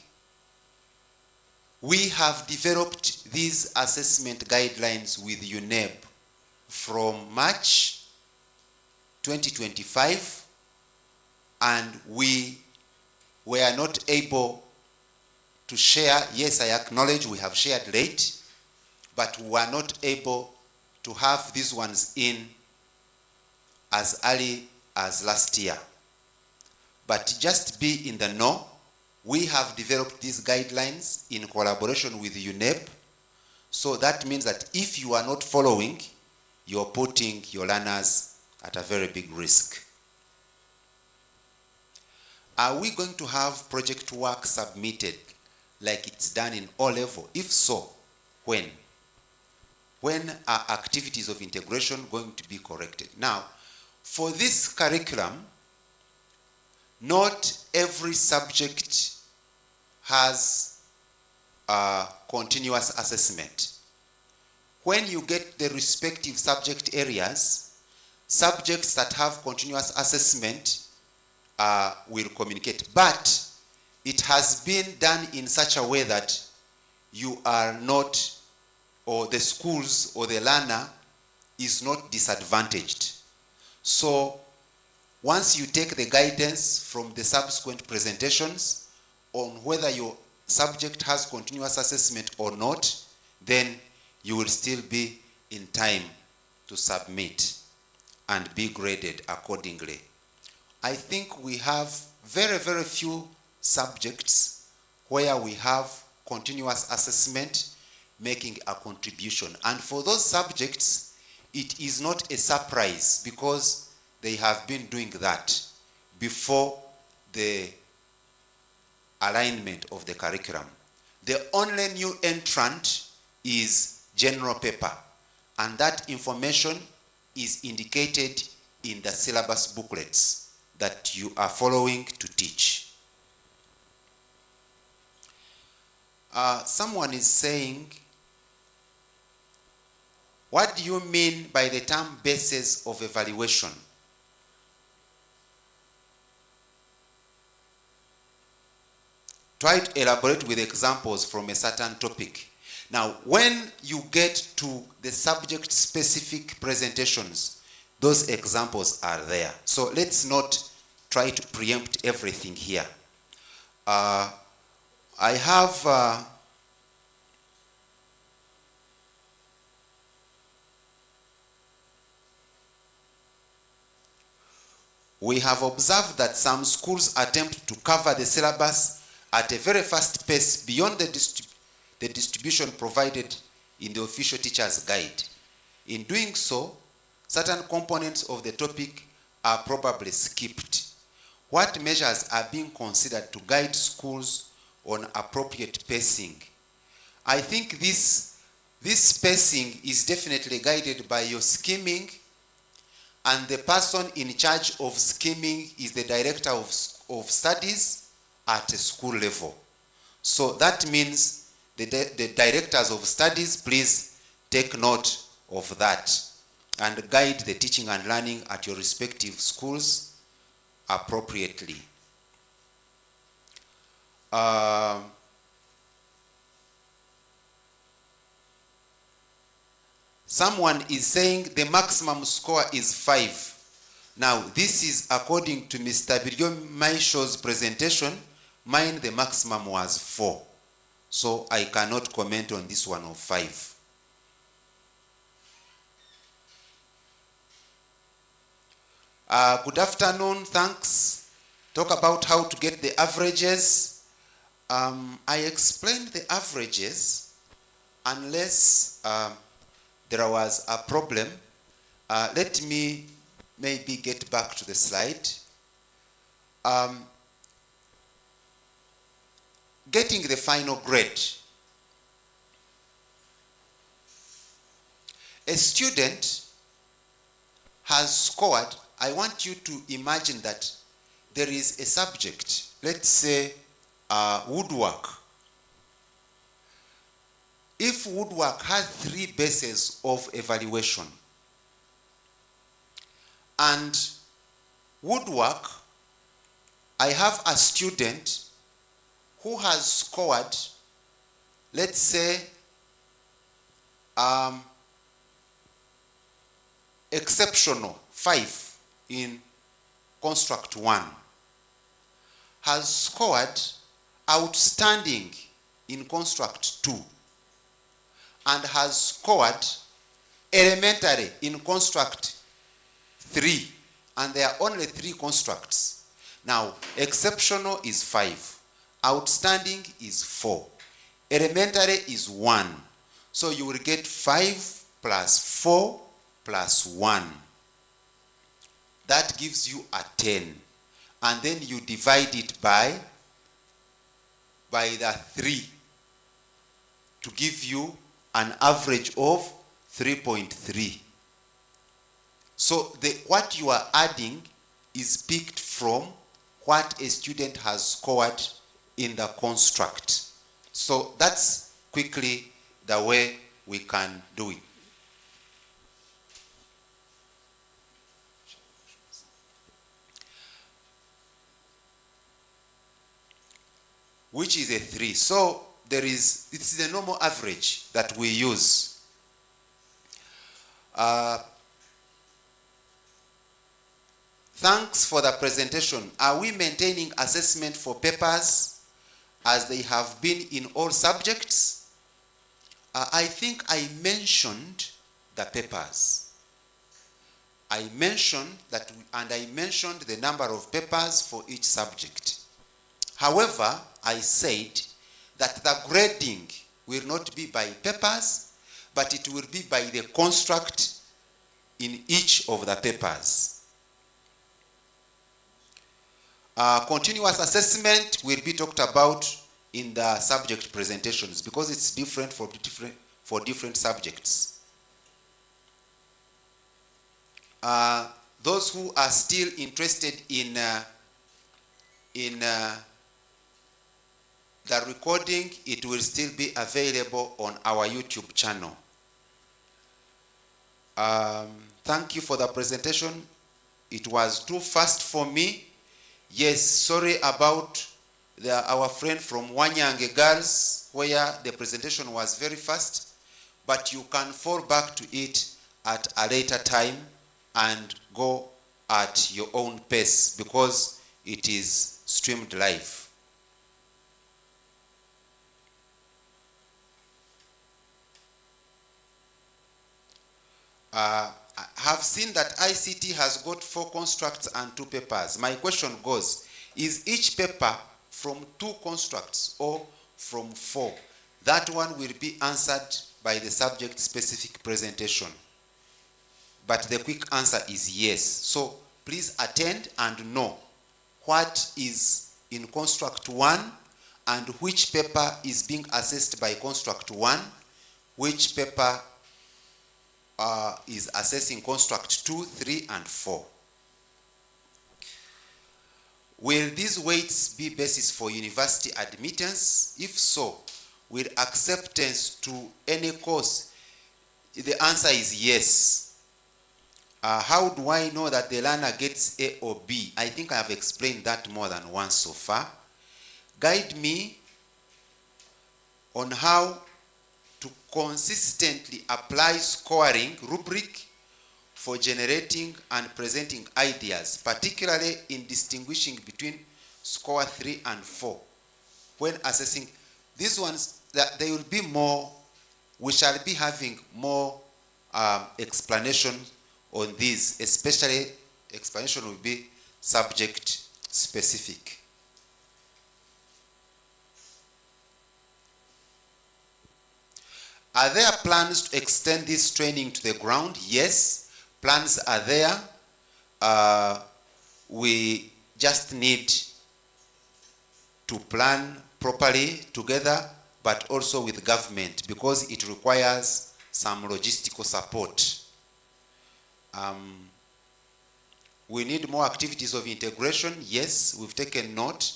we have developed these assessment guidelines with UNEB from March 2025, and we were not able to share. Yes, I acknowledge we have shared late, but we were not able to have these ones in as early as last year. But just be in the know, we have developed these guidelines in collaboration with UNEB. So that means that if you are not following, you're putting your learners at a very big risk. Are we going to have project work submitted like it's done in O-level? If so, when? When are activities of integration going to be corrected? Now, for this curriculum, not every subject has a continuous assessment. When you get the respective subject areas, subjects that have continuous assessment will communicate. But it has been done in such a way that you are not, or the schools or the learner is not disadvantaged. So once you take the guidance from the subsequent presentations on whether your subject has continuous assessment or not, then you will still be in time to submit and be graded accordingly. I think we have very, very few subjects where we have continuous assessment making a contribution. And for those subjects, it is not a surprise because they have been doing that before the alignment of the curriculum. The only new entrant is general paper, and that information is indicated in the syllabus booklets that you are following to teach. Someone is saying, what do you mean by the term basis of evaluation? Try to elaborate with examples from a certain topic. Now, when you get to the subject-specific presentations, those examples are there. So let's not try to preempt everything here. I have we have observed that some schools attempt to cover the syllabus at a very fast pace beyond the distribution provided in the official teacher's guide. In doing so, certain components of the topic are probably skipped. What measures are being considered to guide schools on appropriate pacing? I think this pacing is definitely guided by your scheming, and the person in charge of scheming is the director of studies at a school level. So that means the directors of studies, please take note of that and guide the teaching and learning at your respective schools appropriately. Someone is saying the maximum score is 5. Now, this is according to Mr. Biryo Maisho's presentation. Mine, the maximum was 4. So I cannot comment on this one of 5. Good afternoon, thanks. Talk about how to get the averages. I explained the averages unless there was a problem. Let me maybe get back to the slide. Getting the final grade. A student has scored. I want you to imagine that there is a subject, let's say woodwork. If woodwork has 3 bases of evaluation, and woodwork, I have a student who has scored, let's say, exceptional 5 in construct 1, has scored outstanding in construct 2, and has scored elementary in construct 3, and there are only 3 constructs. Now, exceptional is 5, outstanding is 4, elementary is 1. So you will get 5 plus 4 plus 1. That gives you a 10. And then you divide it by the 3 to give you an average of 3.3. So what you are adding is picked from what a student has scored in the construct. So that's quickly the way we can do it. Which is a 3. So this is the normal average that we use. Thanks for the presentation. Are we maintaining assessment for papers as they have been in all subjects? I think I mentioned the papers. I mentioned that, and I mentioned the number of papers for each subject. However, I said that the grading will not be by papers, but it will be by the construct in each of the papers. Continuous assessment will be talked about in the subject presentations because it's different for different subjects. Those who are still interested in the recording, it will still be available on our YouTube channel. Thank you for the presentation. It was too fast for me. Yes, sorry about our friend from Wanyange Girls, where the presentation was very fast, but you can fall back to it at a later time and go at your own pace because it is streamed live. I have seen that ICT has got 4 constructs and 2 papers. My question goes, is each paper from 2 constructs or from 4? That one will be answered by the subject specific presentation. But the quick answer is yes. So please attend and know what is in construct 1 and which paper is being assessed by construct 1, which paper is assessing construct 2, 3, and 4. Will these weights be basis for university admittance? If so, will acceptance to any course? The answer is yes. How do I know that the learner gets A or B? I think I have explained that more than once so far. Guide me on how to consistently apply scoring rubric for generating and presenting ideas, particularly in distinguishing between score 3 and 4. When assessing these ones, they will be more, we shall be having more explanation on these, especially explanation will be subject specific. Are there plans to extend this training to the ground? Yes, plans are there. We just need to plan properly together, but also with government because it requires some logistical support. We need more activities of integration. Yes, we've taken note,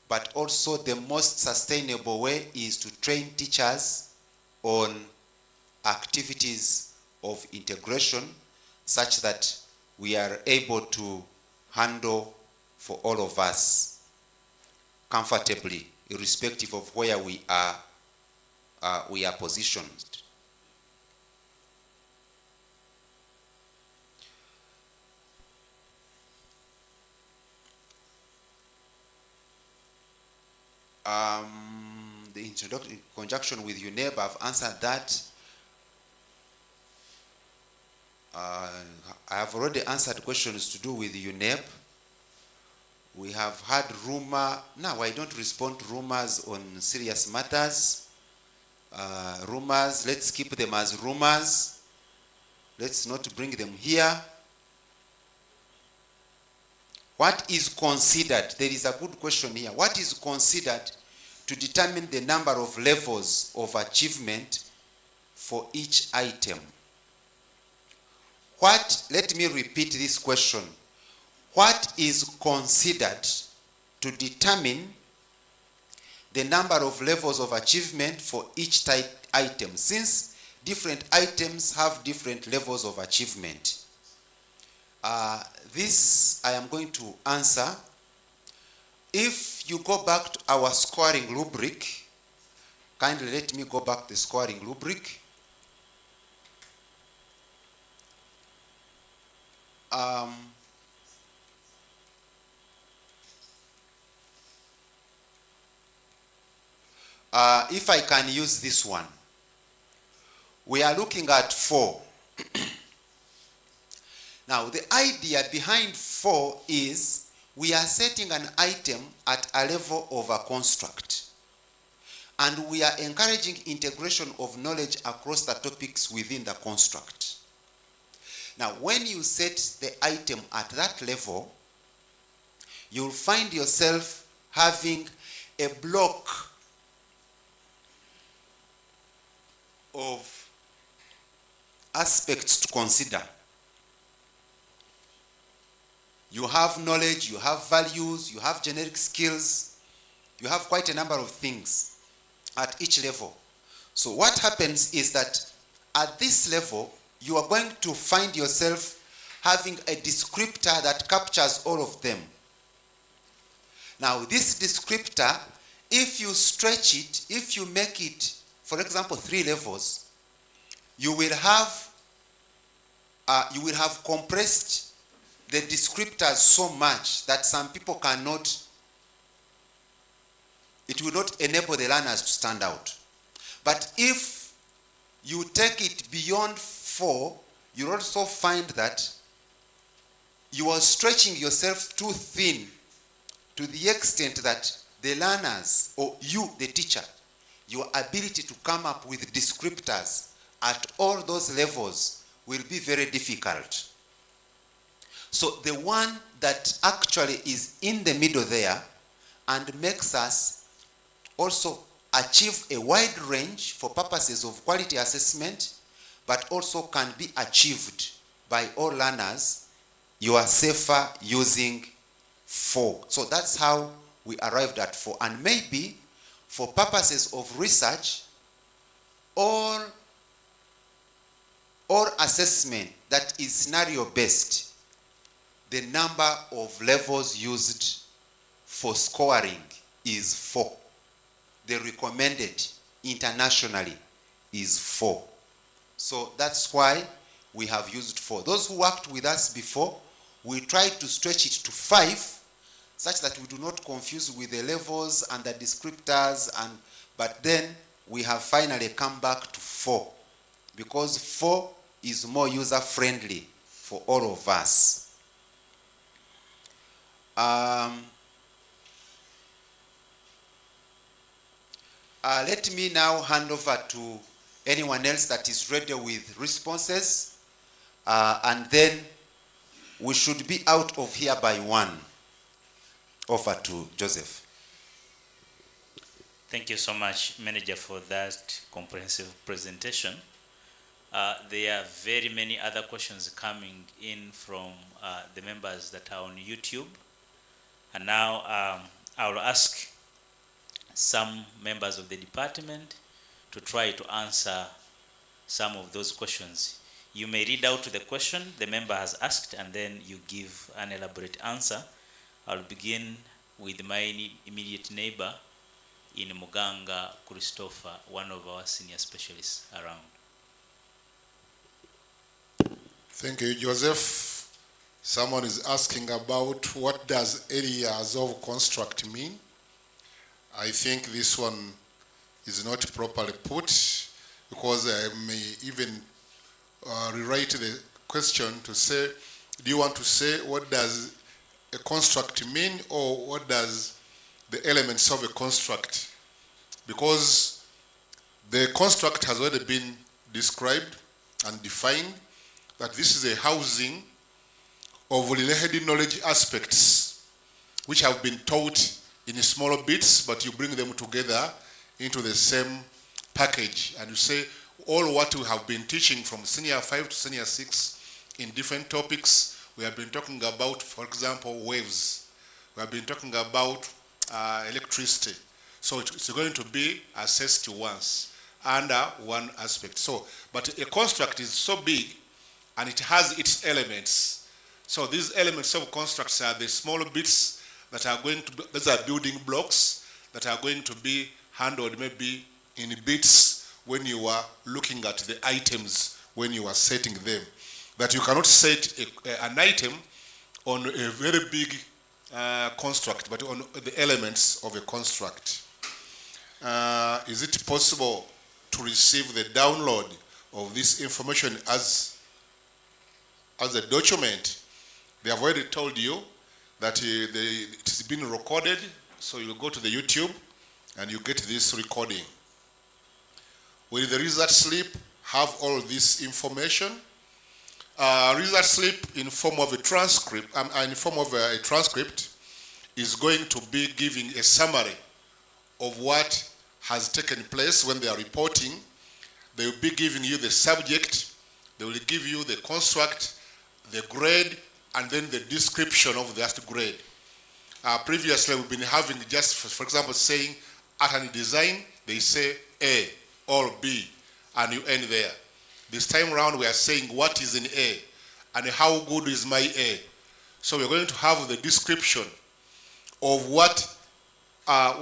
but also the most sustainable way is to train teachers on activities of integration such that we are able to handle for all of us comfortably, irrespective of where we are positioned. The introduction in conjunction with UNEB, I've answered that. I have already answered questions to do with UNEB. We have had rumor. Now I don't respond to rumors on serious matters. Rumors, let's keep them as rumors. Let's not bring them here. What is considered? There is a good question here. What is considered to determine the number of levels of achievement for each item? Let me repeat this question. What is considered to determine the number of levels of achievement for each item, since different items have different levels of achievement? This I am going to answer. If you go back to our scoring rubric, kindly let me go back to the scoring rubric. If I can use this one, we are looking at 4. Now, the idea behind 4 is we are setting an item at a level of a construct. And we are encouraging integration of knowledge across the topics within the construct. Now, when you set the item at that level, you'll find yourself having a block of aspects to consider. You have knowledge, you have values, you have generic skills, you have quite a number of things at each level. So what happens is that at this level, you are going to find yourself having a descriptor that captures all of them. Now, this descriptor, if you stretch it, if you make it, for example, 3 levels, you will have compressed the descriptors so much that some people cannot, it will not enable the learners to stand out. But if you take it beyond 4, you'll also find that you are stretching yourself too thin to the extent that the learners, or you, the teacher, your ability to come up with descriptors at all those levels will be very difficult. So the one that actually is in the middle there and makes us also achieve a wide range for purposes of quality assessment, but also can be achieved by all learners, you are safer using 4. So that's how we arrived at 4. And maybe for purposes of research or assessment that is scenario based, the number of levels used for scoring is 4. The recommended internationally is 4. So that's why we have used 4. Those who worked with us before, we tried to stretch it to 5, such that we do not confuse with the levels and the descriptors, but then we have finally come back to 4, because 4 is more user-friendly for all of us. Let me now hand over to anyone else that is ready with responses, and then we should be out of here by 1. Over to Joseph. Thank you so much, Manager, for that comprehensive presentation. There are very many other questions coming in from the members that are on YouTube. And now I will ask some members of the department to try to answer some of those questions. You may read out the question the member has asked, and then you give an elaborate answer. I'll begin with my immediate neighbor in Muganga Christopher, one of our senior specialists around. Thank you, Joseph. Someone is asking about what does areas of construct mean. I think this one is not properly put, because I may even rewrite the question to say, do you want to say what does a construct mean, or what does the elements of a construct? Because the construct has already been described and defined, that this is a housing of related knowledge aspects which have been taught in smaller bits, but you bring them together into the same package, and you say all what we have been teaching from senior 5 to senior 6 in different topics. We have been talking about, for example, waves. We have been talking about electricity. So it's going to be assessed once under one aspect. So, but a construct is so big and it has its elements. So these elements of constructs are the small bits that are going to be, those are building blocks that are going to be handled maybe in bits when you are looking at the items, when you are setting them. That you cannot set an item on a very big construct, but on the elements of a construct. Is it possible to receive the download of this information as a document? They have already told you that it has been recorded, so you go to the YouTube and you get this recording. Will the result slip have all this information? Result slip in form of a transcript, is going to be giving a summary of what has taken place when they are reporting. They will be giving you the subject, they will give you the construct, the grade, and then the description of that grade. Previously, we've been having just, for example, saying art and design, they say A or B, and you end there. This time around, we are saying what is in A, and how good is my A. So we're going to have the description of what are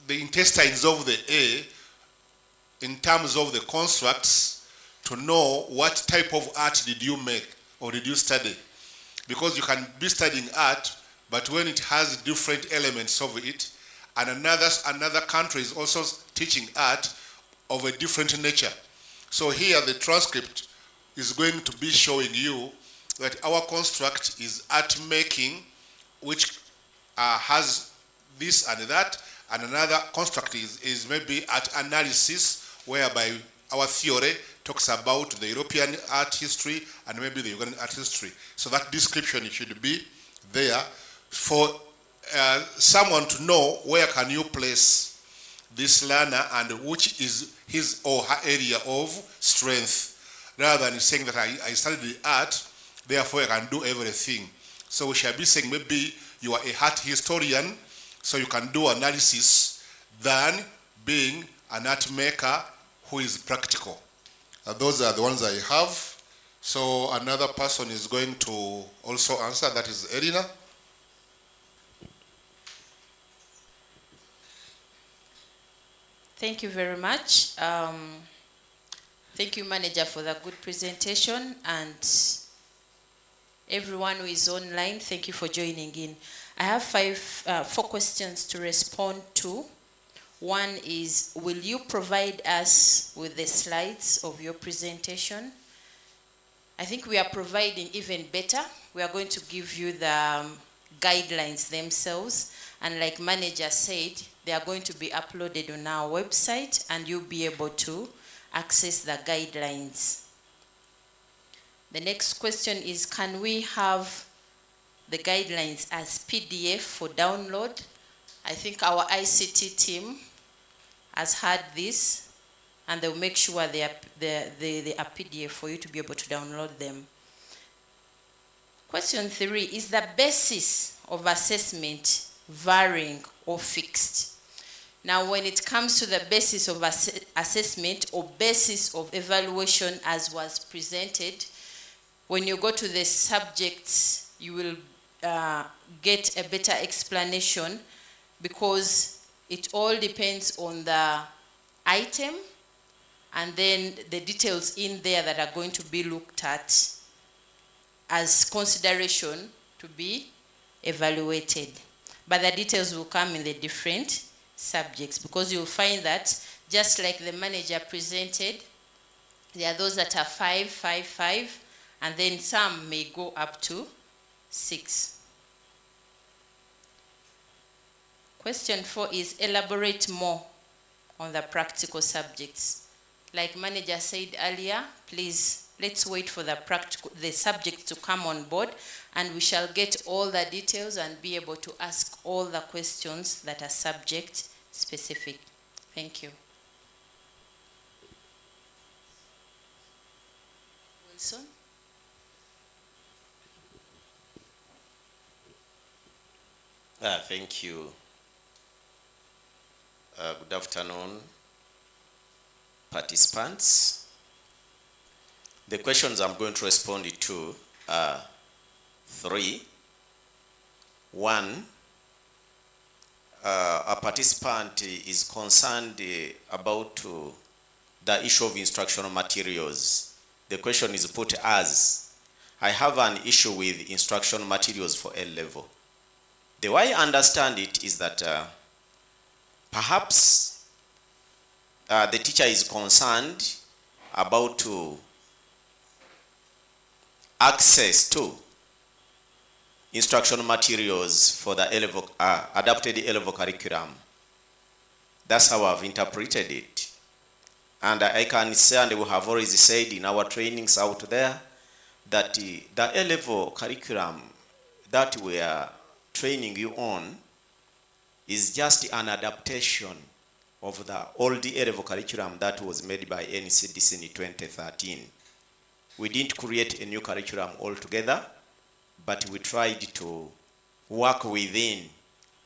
the intestines of the A in terms of the constructs, to know what type of art did you make or did you study. Because you can be studying art, but when it has different elements of it, and another country is also teaching art of a different nature. So here the transcript is going to be showing you that our construct is art making, which has this and that, and another construct is maybe art analysis, whereby our theory talks about the European art history and maybe the Ugandan art history. So that description should be there for someone to know where can you place this learner and which is his or her area of strength, rather than saying that I studied art, therefore I can do everything. So we shall be saying maybe you are a art historian, so you can do analysis, than being an art maker who is practical. Those are the ones I have. So another person is going to also answer, that is Elena. Thank you very much. Thank you, Manager, for the good presentation, and everyone who is online, thank you for joining in. I have four questions to respond to. One is, will you provide us with the slides of your presentation? I think we are providing even better. We are going to give you the guidelines themselves, and like Manager said, they are going to be uploaded on our website, and you'll be able to access the guidelines. The next question is, can we have the guidelines as PDF for download? I think our ICT team has had this, and they'll make sure they are PDF for you to be able to download them. Question 3, is the basis of assessment varying or fixed? Now, when it comes to the basis of assessment or basis of evaluation as was presented, when you go to the subjects, you will get a better explanation, because it all depends on the item and then the details in there that are going to be looked at as consideration to be evaluated. But the details will come in the different subjects, because you'll find that, just like the Manager presented, there are those that are 5, 5, 5, and then some may go up to 6. Question 4 is, elaborate more on the practical subjects. Like Manager said earlier, please, let's wait for the subjects to come on board, and we shall get all the details and be able to ask all the questions that are subject specific. Thank you. Wilson? Thank you. Good afternoon, participants. The questions I'm going to respond to are 3. 1, a participant is concerned about the issue of instructional materials. The question is put as, I have an issue with instructional materials for A-level. The way I understand it is that perhaps the teacher is concerned about access to instructional materials for the A-level, adapted A-level curriculum. That's how I've interpreted it. And I can say, and we have already said in our trainings out there, that the A-level curriculum that we are training you on is just an adaptation of the old A-level curriculum that was made by NCDC in 2013. We didn't create a new curriculum altogether, but we tried to work within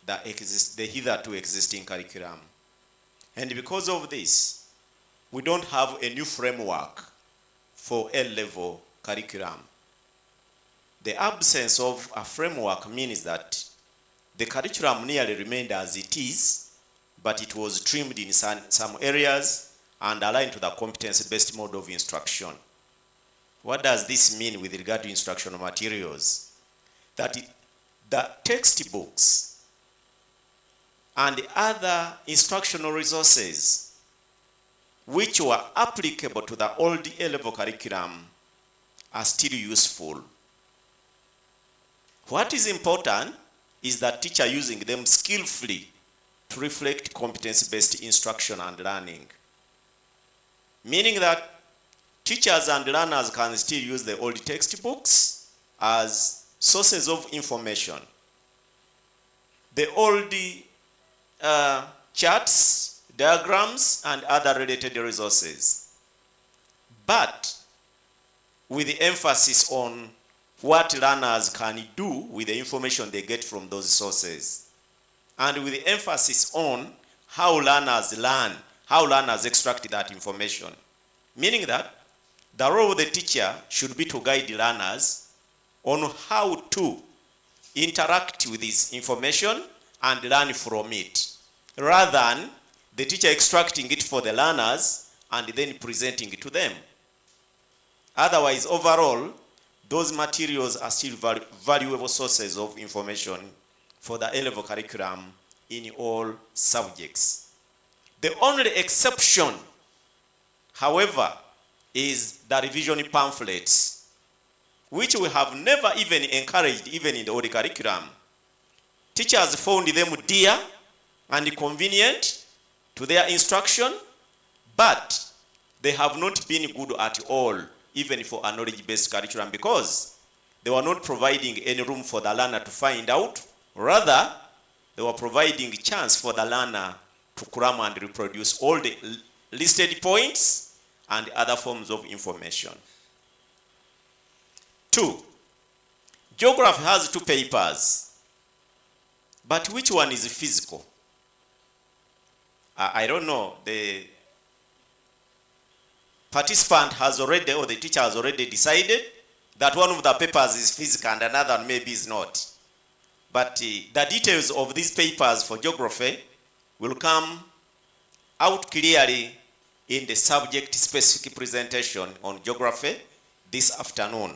the hitherto existing curriculum. And because of this, we don't have a new framework for A-level curriculum. The absence of a framework means that the curriculum nearly remained as it is, but it was trimmed in some areas and aligned to the competence-based mode of instruction. What does this mean with regard to instructional materials? That the textbooks and other instructional resources which were applicable to the old A-level curriculum are still useful. What is important is that teacher using them skillfully to reflect competence-based instruction and learning. Meaning that teachers and learners can still use the old textbooks as sources of information. The old charts, diagrams, and other related resources. But with the emphasis on what learners can do with the information they get from those sources. And with the emphasis on how learners learn, how learners extract that information. Meaning that the role of the teacher should be to guide learners on how to interact with this information and learn from it, rather than the teacher extracting it for the learners and then presenting it to them. Otherwise, overall, those materials are still valuable sources of information for the A-level curriculum in all subjects. The only exception, however, is the revision pamphlets, which we have never even encouraged even in the old curriculum. Teachers found them dear and convenient to their instruction, but they have not been good at all, even for a knowledge-based curriculum, because they were not providing any room for the learner to find out. Rather, they were providing a chance for the learner to cram and reproduce all the listed points and other forms of information. 2, geography has 2 papers, but which one is physical? I don't know. The participant has already, or the teacher has already decided that one of the papers is physical and another maybe is not. But the details of these papers for geography will come out clearly in the subject-specific presentation on geography this afternoon.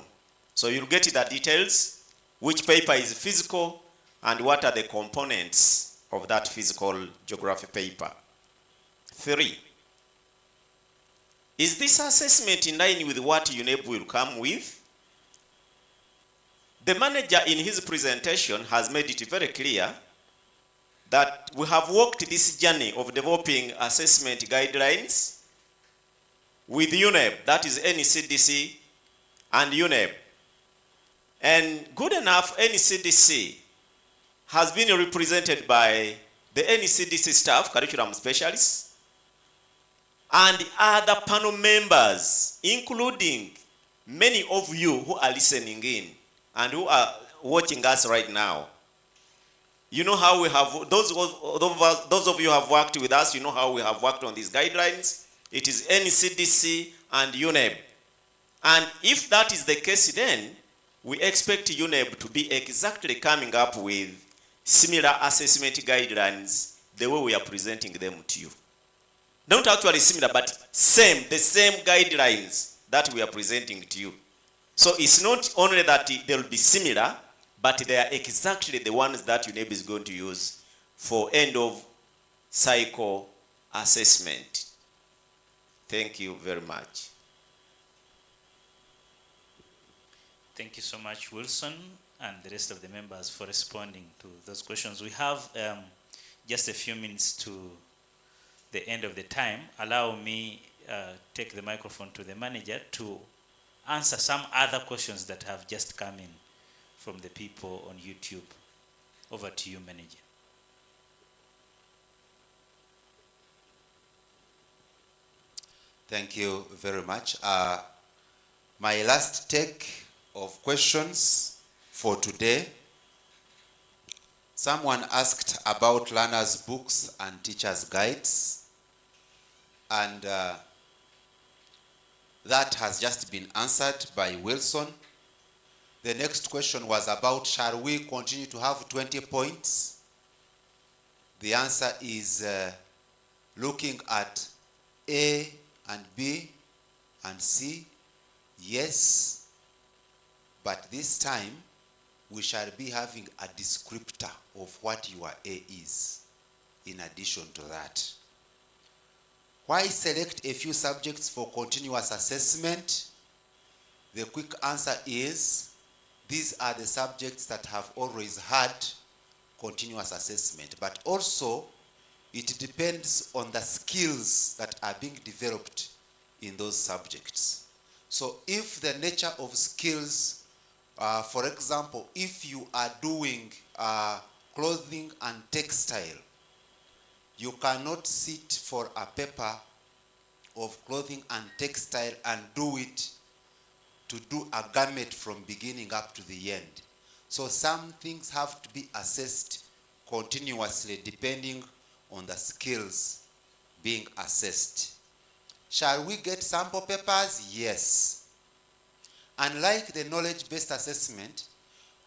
So you'll get the details, which paper is physical, and what are the components of that physical geography paper. 3, is this assessment in line with what UNEB will come with? The manager in his presentation has made it very clear that we have walked this journey of developing assessment guidelines with UNEB, that is NCDC and UNEB. And good enough, NCDC has been represented by the NCDC staff, curriculum specialists, and other panel members, including many of you who are listening in and who are watching us right now. You know how we have, those of you who have worked with us, you know how we have worked on these guidelines. It is NCDC and UNEB. And if that is the case, then we expect UNEB to be exactly coming up with similar assessment guidelines the way we are presenting them to you. Not actually similar, but the same guidelines that we are presenting to you. So it's not only that they will be similar, but they are exactly the ones that UNEB is going to use for end of cycle assessment. Thank you very much. Thank you so much, Wilson, and the rest of the members for responding to those questions. We have just a few minutes to the end of the time. Allow me take the microphone to the manager to answer some other questions that have just come in from the people on YouTube. Over to you, manager. Thank you very much. My last take of questions for today. Someone asked about learners' books and teachers' guides, and that has just been answered by Wilson. The next question was about, shall we continue to have 20 points? The answer is looking at A and B and C, yes, but this time we shall be having a descriptor of what your A is in addition to that. Why select a few subjects for continuous assessment? The quick answer is, these are the subjects that have always had continuous assessment, but also it depends on the skills that are being developed in those subjects. So if the nature of skills, for example, if you are doing clothing and textile, you cannot sit for a paper of clothing and textile and do it to do a garment from beginning up to the end. So some things have to be assessed continuously depending on the skills being assessed. Shall we get sample papers? Yes. Unlike the knowledge-based assessment,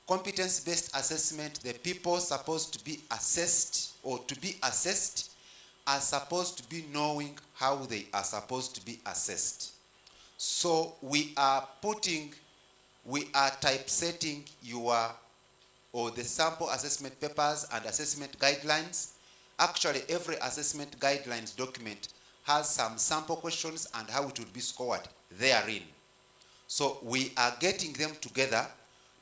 competence-based assessment, the people supposed to be assessed or to be assessed are supposed to be knowing how they are supposed to be assessed. So we are typesetting the sample assessment papers and assessment guidelines. Actually, every assessment guidelines document has some sample questions and how it will be scored therein. So we are getting them together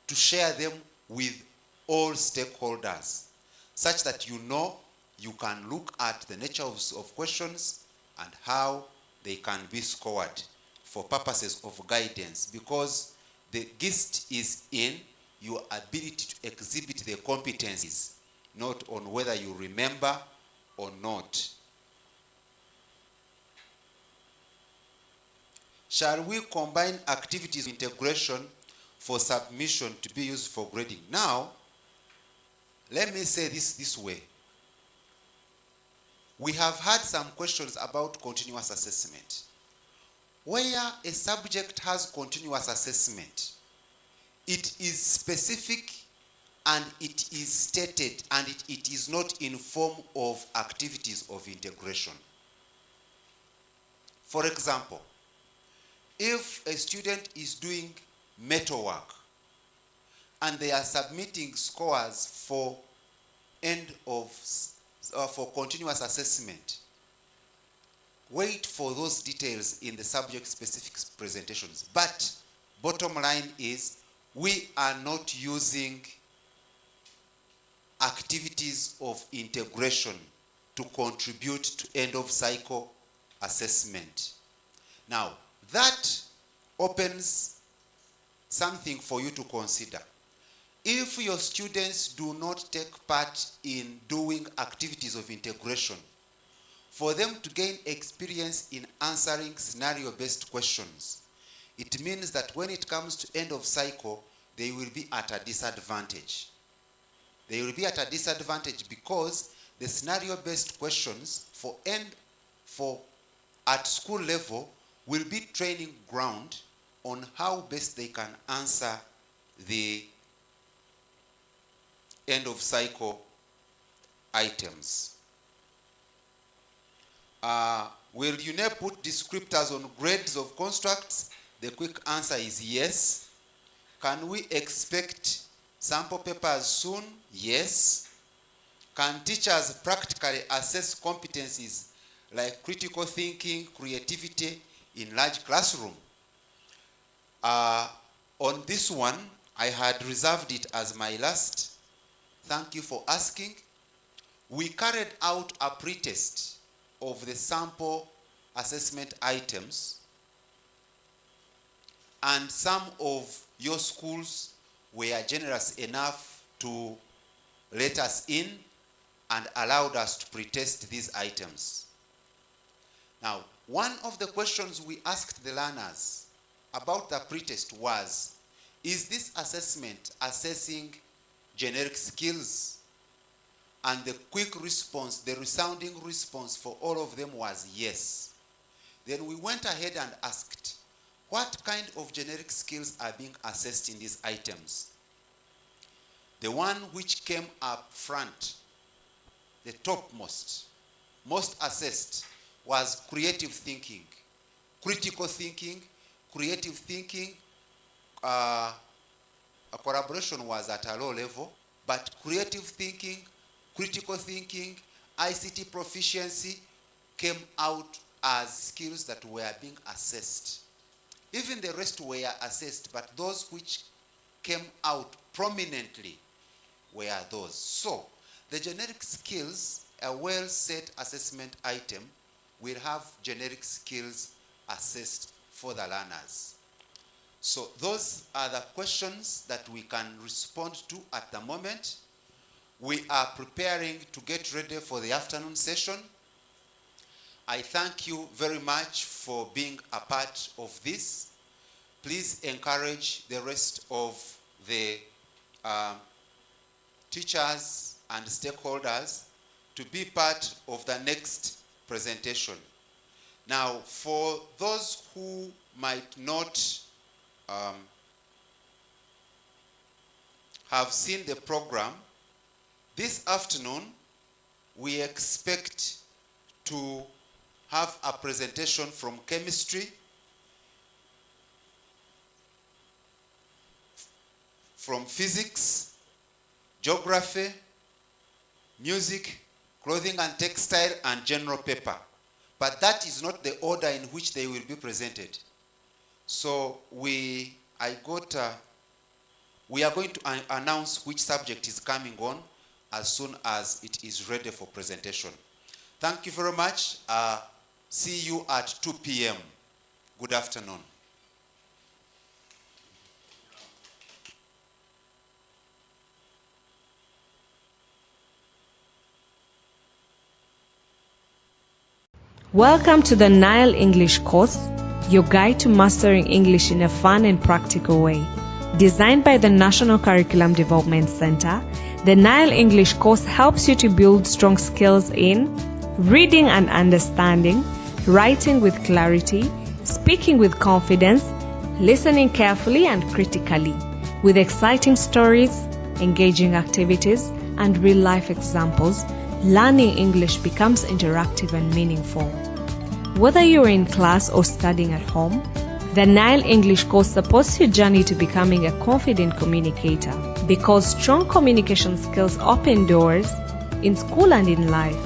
to share them with all stakeholders, such that you know you can look at the nature of questions and how they can be scored for purposes of guidance, because the gist is in your ability to exhibit the competencies, not on whether you remember or not. Shall we combine activities of integration for submission to be used for grading? Now, let me say this way. We have had some questions about continuous assessment. Where a subject has continuous assessment, it is specific and it is stated, and it is not in form of activities of integration. For example, if a student is doing metalwork and they are submitting scores for for continuous assessment, wait for those details in the subject-specific presentations. But bottom line is, we are not using activities of integration to contribute to end-of-cycle assessment. Now, that opens something for you to consider. If your students do not take part in doing activities of integration, for them to gain experience in answering scenario-based questions, it means that when it comes to end of cycle, they will be at a disadvantage. They will be at a disadvantage because the scenario-based questions at school level will be training ground on how best they can answer the end of cycle items. Will UNEP put descriptors on grades of constructs? The quick answer is yes. Can we expect sample papers soon? Yes. Can teachers practically assess competencies like critical thinking, creativity in large classroom? On this one, I had reserved it as my last. Thank you for asking. We carried out a pretest of the sample assessment items, and some of your schools were generous enough to let us in and allowed us to pretest these items. Now, one of the questions we asked the learners about the pretest was, is this assessment assessing generic skills? And the quick response, the resounding response for all of them was yes. Then we went ahead and asked, what kind of generic skills are being assessed in these items? The one which came up front, the topmost, most assessed, was creative thinking, critical thinking, creative thinking. A collaboration was at a low level, but creative thinking, critical thinking, ICT proficiency came out as skills that were being assessed. Even the rest were assessed, but those which came out prominently were those. So, the generic skills, a well-set assessment item, will have generic skills assessed for the learners. So, those are the questions that we can respond to at the moment. We are preparing to get ready for the afternoon session. I thank you very much for being a part of this. Please encourage the rest of the teachers and stakeholders to be part of the next presentation. Now, for those who might not have seen the program, this afternoon we expect to have a presentation from chemistry, from physics, geography, music, clothing and textile, and general paper. But that is not the order in which they will be presented. So we are going to announce which subject is coming on as soon as it is ready for presentation. Thank you very much. See you at 2 p.m. Good afternoon. Welcome to the Nile English course, your guide to mastering English in a fun and practical way. Designed by the National Curriculum Development Center, the Nile English course helps you to build strong skills in reading and understanding, writing with clarity, speaking with confidence, listening carefully and critically. With exciting stories, engaging activities, and real-life examples, learning English becomes interactive and meaningful. Whether you're in class or studying at home, the Nile English course supports your journey to becoming a confident communicator, because strong communication skills open doors in school and in life.